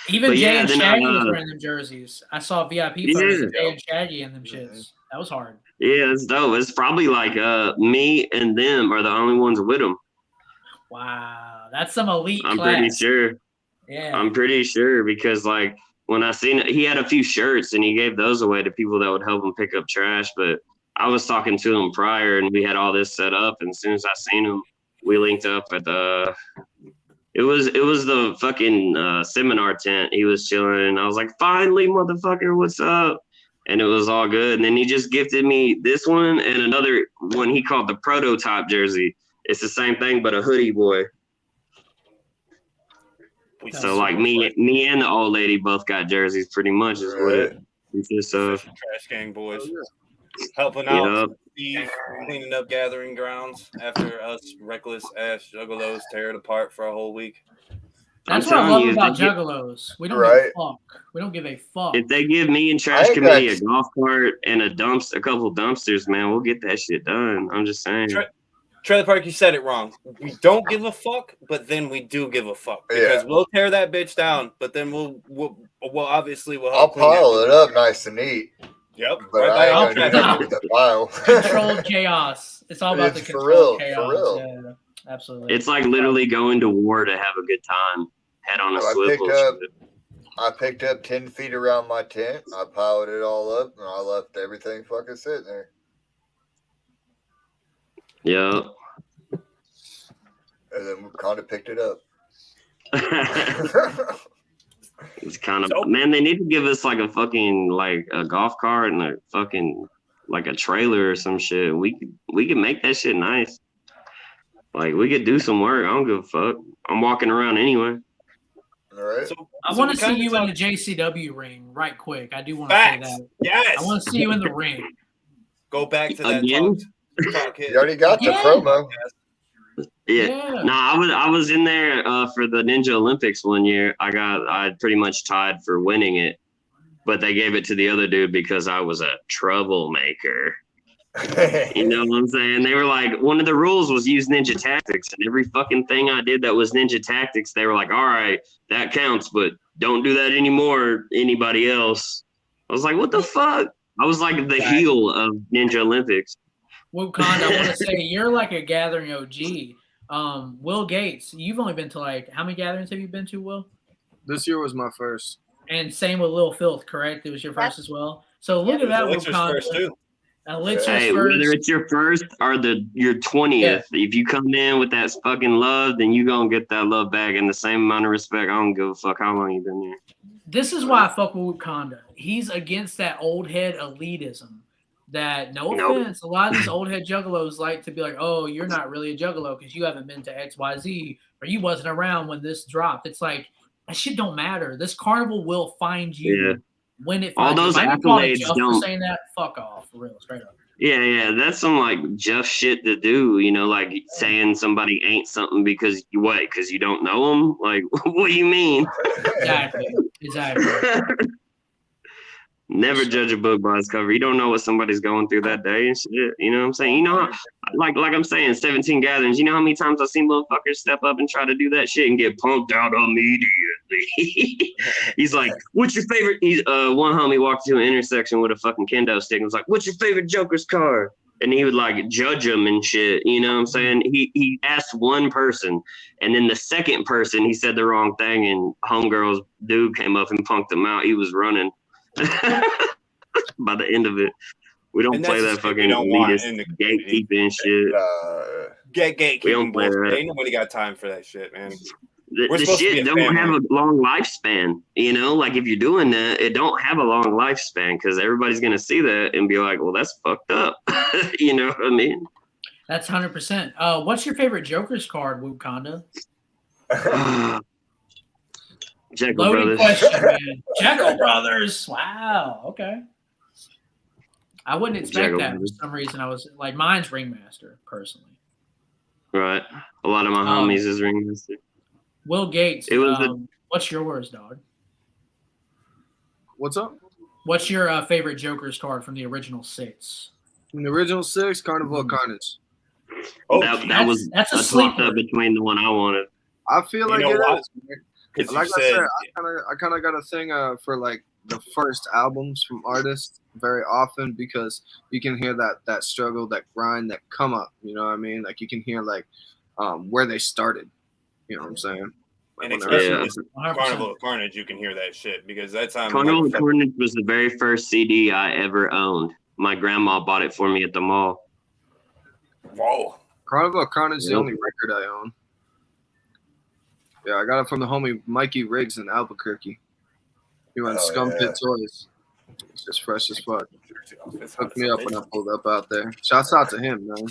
Even Jay and Shaggy was wearing them jerseys. I saw VIP photos of Jay and Shaggy in them shits. That was hard. Yeah, it's dope. It's probably like me and them are the only ones with them. Wow, that's some elite I'm class. pretty sure. Yeah, I'm pretty sure because like when I seen it, he had a few shirts and he gave those away to people that would help him pick up trash. But I was talking to him prior and we had all this set up. And as soon as I seen him, we linked up at it was the fucking seminar tent. He was chilling and I was like, finally, motherfucker, what's up? And it was all good. And then he just gifted me this one and another one he called the prototype jersey. It's the same thing, but a hoodie boy. So like me and the old lady both got jerseys pretty much is what it consists of. Trash gang boys. Helping out Steve, cleaning up gathering grounds after us reckless ass juggalos tear it apart for a whole week. That's what I love about juggalos. We don't give a fuck. We don't give a fuck. If they give me and Trash Committee a golf cart and a couple dumpsters, man, we'll get that shit done. I'm just saying. Trailer Park, you said it wrong. We don't give a fuck, but then we do give a fuck because we'll tear that bitch down, but then we'll obviously I'll pile it up nice and neat. Yep. But I ain't gonna do that pile. Controlled chaos. It's all about the controlled chaos. For real. Yeah, absolutely. It's like literally going to war to have a good time. Head on a swivel. I picked up 10 feet around my tent. I piled it all up, and I left everything fucking sitting there. Yeah. And then we kind of picked it up. It's kind of man. They need to give us like a fucking like a golf cart and a fucking like a trailer or some shit. We could make that shit nice. Like we could do some work. I don't give a fuck. I'm walking around anyway. All right. I want to see you in the JCW ring right quick. I do want to say that. Yes. I want to see you in the ring. Go back to that again. Talk you already got the promo. Yeah. I was in there for the Ninja Olympics one year. I pretty much tied for winning it, but they gave it to the other dude because I was a troublemaker. You know what I'm saying? They were like, one of the rules was use ninja tactics, and every fucking thing I did that was ninja tactics, they were like, all right, that counts, but don't do that anymore, anybody else. I was like, what the fuck? I was like the heel of Ninja Olympics. Wakanda, I want to say you're like a gathering OG. Will Gates, you've only been to like, how many gatherings have you been to, Will? This year was my first. And same with Lil Filth, correct? It was your first as well. So look at that, Wakanda. First too. Hey, whether it's your first or your 20th, if you come in with that fucking love, then you gonna get that love back in the same amount of respect. I don't give a fuck how long you been there. This is why I fuck with Wakanda. He's against that old head elitism. That no offense, a lot of these old head juggalos like to be like, oh, you're not really a juggalo because you haven't been to XYZ or you wasn't around when this dropped. It's like that shit don't matter. This carnival will find you when it finds all those you. accolades don't for saying that. Fuck off, for real, straight up. Yeah, that's some like Jeff shit to do, you know, like saying somebody ain't something because you don't know them. Like, what do you mean? Exactly. Never judge a book by its cover. You don't know what somebody's going through that day and shit. You know what I'm saying? You know, like I'm saying, 17 gatherings. You know how many times I've seen motherfuckers step up and try to do that shit and get pumped out immediately. He's like, what's your favorite? One homie walked to an intersection with a fucking kendo stick and was like, what's your favorite Joker's card? And he would like judge him and shit. You know what I'm saying? He asked one person, and then the second person, he said the wrong thing, and homegirl's dude came up and punked him out. He was running. By the end of it, we don't play that fucking gatekeeping shit. Gatekeeping. We don't play that. Ain't nobody got time for that shit, man. The shit don't have a long lifespan. You know, like if you're doing that, it don't have a long lifespan because everybody's gonna see that and be like, "Well, that's fucked up." You know what I mean? That's 100%. What's your favorite Joker's card, Wakanda? Juggalette Loading Brothers. question, man. Juggalette Brothers. Wow. Okay. I wouldn't expect that for some reason. I was like, mine's Ringmaster personally. Right. A lot of my homies is Ringmaster. Will Gates. It was what's yours, dog? What's up? What's your favorite Joker's card from the original 6? From the original 6, Carnival of Carnage. Oh, that's a sleeper between the one I wanted. I feel like it is. Like I said, I kind of got a thing for like the first albums from artists very often because you can hear that struggle, that grind, that come up. You know what I mean? Like you can hear like where they started. You know what I'm saying? Like and especially Carnival of Carnage, you can hear that shit because that's on Carnival of Carnage was the very first CD I ever owned. My grandma bought it for me at the mall. Whoa. Carnival of Carnage is the only record I own. Yeah, I got it from the homie Mikey Riggs in Albuquerque. He went Scumpit Toys. It's just fresh as fuck. Hooked me up when I pulled up out there. Shouts out to him, man.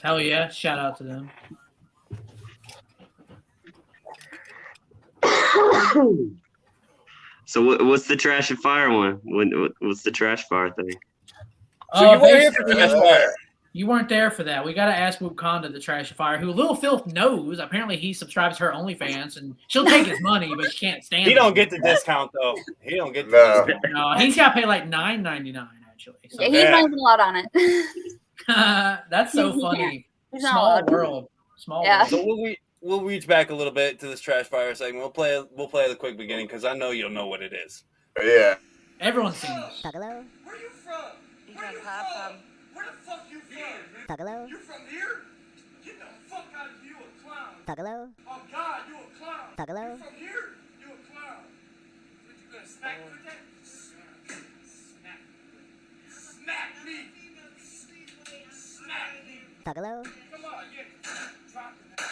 Hell yeah. Shout out to them. So what's the Trash and Fire one? What's the Trash Fire thing? So you weren't here for Trash Fire. You weren't there for that. We got to ask Wakanda, the Trash and Fire, who Lil Filth knows. Apparently, he subscribes to her OnlyFans, and she'll take his money, but she can't stand it. He don't get the discount, though. He don't get the discount. No, he's got to pay like $9.99, actually. So. Yeah, he's not even allowed on it. That's so funny. Small world. Small world. So we'll reach back a little bit to this Trash Fire segment. We'll play the quick beginning because I know you'll know what it is. Yeah. Everyone's seen this. Where Thuggalo. you from? Where you from? Where the fuck you from? Thuggalo. You from here? Get the fuck out of here, you a clown. Thuggalo. Oh God, you a clown. Thuggalo. You from here? You a clown. What you gonna smack me with that? Smack. Smack me. Smack me. Thuggalo. Come on, yeah. Drop it.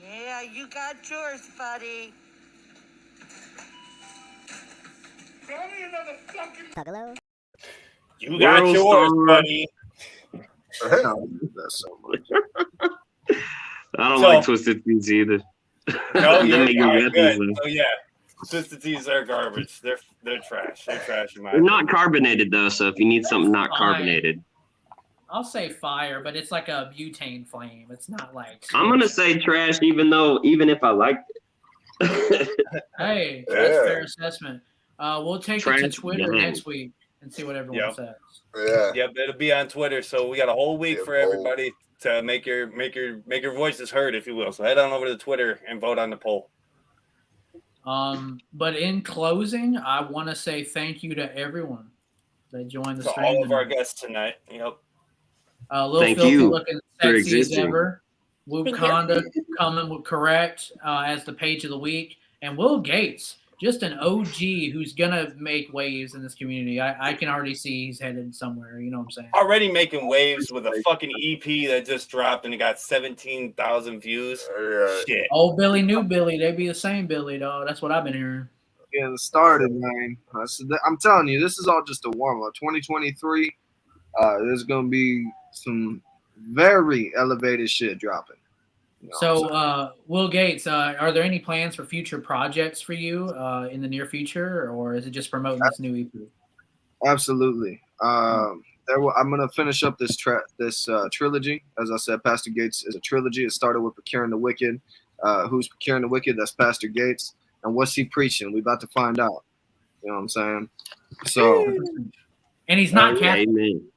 Yeah, you got yours, buddy. Throw me another fucking. Thuggalo. You got yours, buddy. That's so much. I don't like Twisted Teas either. No, you're good. So yeah, Twisted Teas are garbage. They're trash. They're trash in my opinion. Not carbonated though, so if you need something not carbonated. I'll say fire, but it's like a butane flame. It's not like. I'm gonna say trash, even if I liked it. Hey, that's fair assessment. We'll take it to Twitter next week and see what everyone says. Yeah. Yep, it'll be on Twitter. So we got a whole week for everybody to make your voices heard, if you will. So head on over to Twitter and vote on the poll. But in closing, I want to say thank you to everyone that joined the stream. All of our guests tonight. Yep. Lil Filthy looking sexy as ever. Wakanda coming with correct as the page of the week. And Will Gates, just an OG who's gonna make waves in this community. I can already see he's headed somewhere. You know what I'm saying? Already making waves with a fucking EP that just dropped and it got 17,000 views. Shit. Old Billy, new Billy, they be the same Billy, dog. That's what I've been hearing. Getting started, man. I'm telling you, this is all just a warm up. 2023. There's gonna be some very elevated shit dropping. You know So, Will Gates, are there any plans for future projects for you in the near future, or is it just promoting this new EP? Absolutely. I'm gonna finish up this trilogy. As I said, Pastor Gates is a trilogy. It started with Procuring the Wicked. Who's procuring the wicked? That's Pastor Gates. And what's he preaching? We about to find out. You know what I'm saying? So. And he's not Catholic. Amen.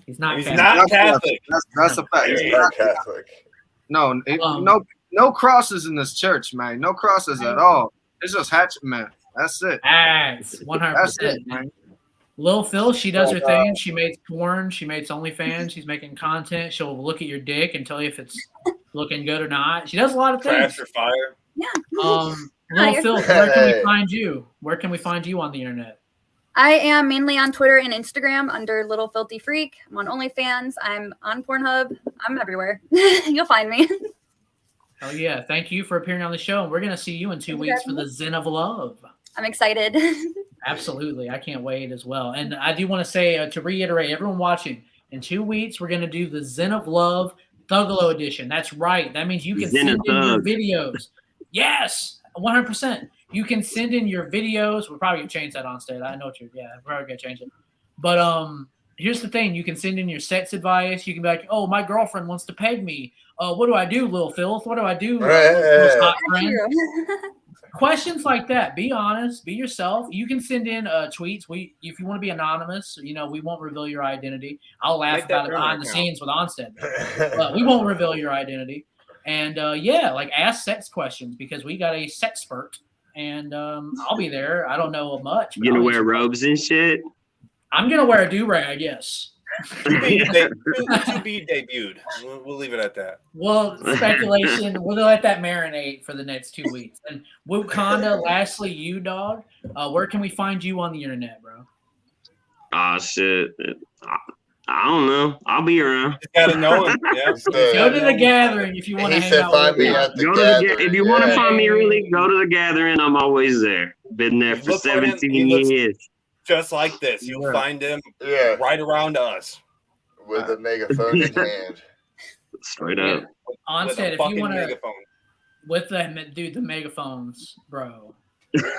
He's not He's Catholic. not Catholic. That's a fact. He's not Catholic. No, no crosses in this church, man. No crosses at all. It's just hatchet man. That's it. That's 100%. That's it, man. Lil Phil, she does her thing. She makes porn. She makes OnlyFans. She's making content. She'll look at your dick and tell you if it's looking good or not. She does a lot of things. Trash or fire. Yeah. Lil Phil, where can we find you? Where can we find you on the internet? I am mainly on Twitter and Instagram under Little Filthy Freak. I'm on OnlyFans. I'm on Pornhub. I'm everywhere. You'll find me. Oh yeah! Thank you for appearing on the show. We're gonna see you in 2 weeks for the Zen of Love. I'm excited. Absolutely, I can't wait as well. And I do want to say to reiterate, everyone watching, in 2 weeks we're gonna do the Zen of Love Thuggalo edition. That's right. That means you can send in your videos. Yes, 100%. You can send in your videos. We're probably gonna change that Onsted. I know what you're. Yeah, we're probably gonna change it. But here's the thing: you can send in your sex advice. You can be like, "Oh, my girlfriend wants to peg me. What do I do, Lil Filth? What do I do, hot friend?" Questions like that. Be honest. Be yourself. You can send in tweets. If you want to be anonymous, we won't reveal your identity. I'll laugh about it behind the scenes with Onsted, but we won't reveal your identity. And ask sex questions because we got a sexpert, and I'll be there. I don't know much. You gonna wear robes and shit? I'm gonna wear a do-rag. Yes. To be debuted. We'll leave it at that. Well, speculation. We'll let that marinate for the next 2 weeks. And Wakanda, lastly, you dog. Where can we find you on the internet, bro? Shit. I don't know. I'll be around. You gotta know him. Yeah. Go to the gathering if you want to hang out. If you want to find me, really, go to the gathering. I'm always there. Been there for 17 years. Just like this. You'll find him right around us. With a megaphone in hand. Straight up. Onsted, if you want to. With the megaphones, bro.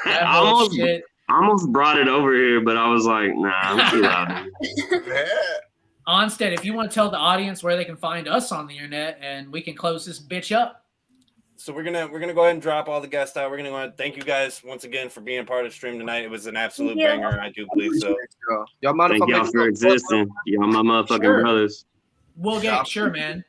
I almost brought it over here, but I was like, nah, I'm too loud. Onsted, if you want to tell the audience where they can find us on the internet, and we can close this bitch up. So we're gonna go ahead and drop all the guests out. We're gonna go ahead. Thank you guys once again for being a part of the stream tonight. It was an absolute banger. I do believe so. Y'all mind Thank y'all for existing. Y'all my motherfucking brothers. We'll get sure, man.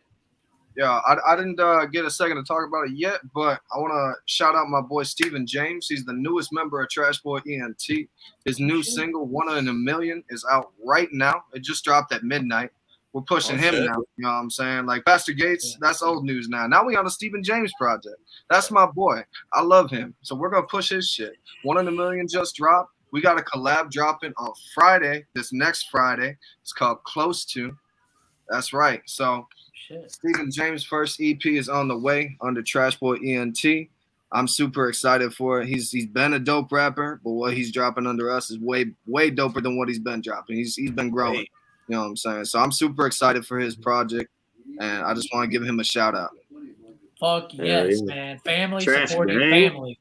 Yeah, I didn't get a second to talk about it yet, but I want to shout out my boy Stephen James. He's the newest member of Trash Boy ENT. His new single, 1 in a Million, is out right now. It just dropped at midnight. We're pushing him now. You know what I'm saying? Like Pastor Gates, that's old news now. Now we on the Stephen James project. That's my boy. I love him. So we're going to push his shit. 1 in a Million just dropped. We got a collab dropping on Friday, this next Friday. It's called Close To. That's right. So Stephen James' first EP is on the way under Trash Boy ENT. I'm super excited for it. He's been a dope rapper, but what he's dropping under us is way doper than what he's been dropping. He's been growing. You know what I'm saying? So I'm super excited for his project, and I just want to give him a shout out. Fuck yes, man. Family supporting family.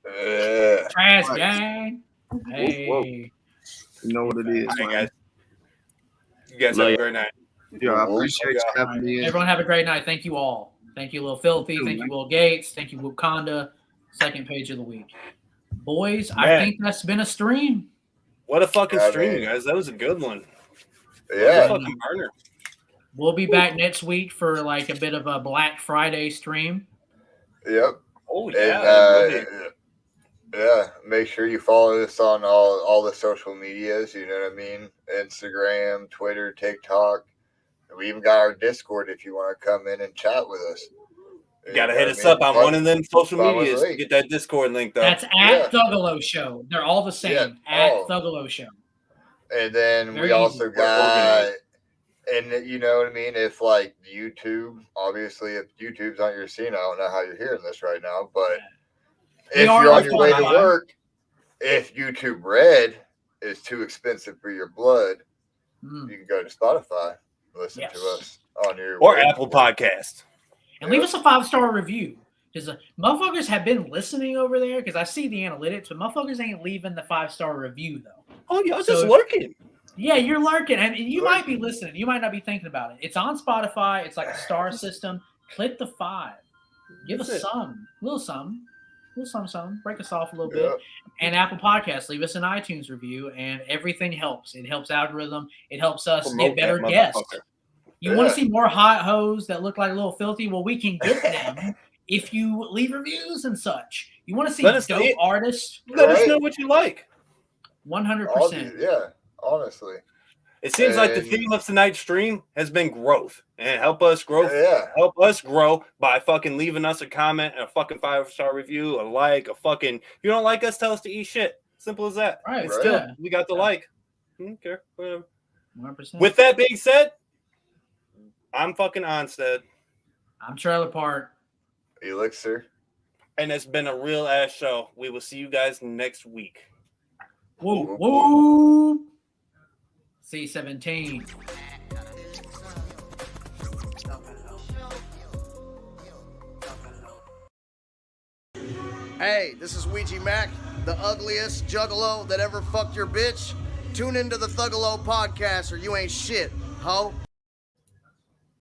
Trash gang. Hey. Whoa. You know what it is, man. Guys. You guys have a great night. Yeah, I appreciate you having me in. Everyone have a great night. Thank you all. Thank you, Lil Filthy. Thank you, Will Gates. Thank you, Wakanda. Second page of the week. Boys, I think that's been a stream. What a fucking stream, guys. That was a good one. Yeah. Fucking burner. We'll be back next week for like a bit of a Black Friday stream. Yep. Oh, yeah. And, yeah. Make sure you follow us on all the social medias. You know what I mean? Instagram, Twitter, TikTok. We even got our Discord if you want to come in and chat with us. You gotta hit us up on one of them social medias to get that Discord link though. That's at Thuggalo Show. They're all the same. At Thuggalo Show. And then we also got, and you know what I mean? If like YouTube, obviously, if YouTube's on your scene, I don't know how you're hearing this right now, but if you're on your way to work, if YouTube Red is too expensive for your blood, you can go to Spotify, listen to us on your or Apple Podcast. And leave us a 5-star review. Because motherfuckers have been listening over there because I see the analytics, but motherfuckers ain't leaving the 5-star review, though. Oh, y'all just lurking. Yeah, you're lurking. And you might be listening. You might not be thinking about it. It's on Spotify. It's like a star system. Click the 5. Give us some. Little something. Break us off a little bit. And Apple Podcasts, leave us an iTunes review, and everything helps. It helps algorithm. It helps us get better guests. You want to see more hot hoes that look like Lil Filthy? Well, we can get them if you leave reviews and such. You want to see dope artists? Let us know what you like. 100%. Yeah, honestly. It seems like the theme of tonight's stream has been growth. And help us grow. Yeah. Help us grow by fucking leaving us a comment, a fucking 5-star review, a like, a fucking. If you don't like us, tell us to eat shit. Simple as that. Right. And still, we got the like. I don't care. Whatever. 100%. With that being said, I'm fucking Onsted. I'm Trailer Park. Elixir. And it's been a real ass show. We will see you guys next week. Woo, woo. C17. Hey, this is Ouija Macc, the ugliest juggalo that ever fucked your bitch. Tune into the Thuggalo podcast or you ain't shit, ho.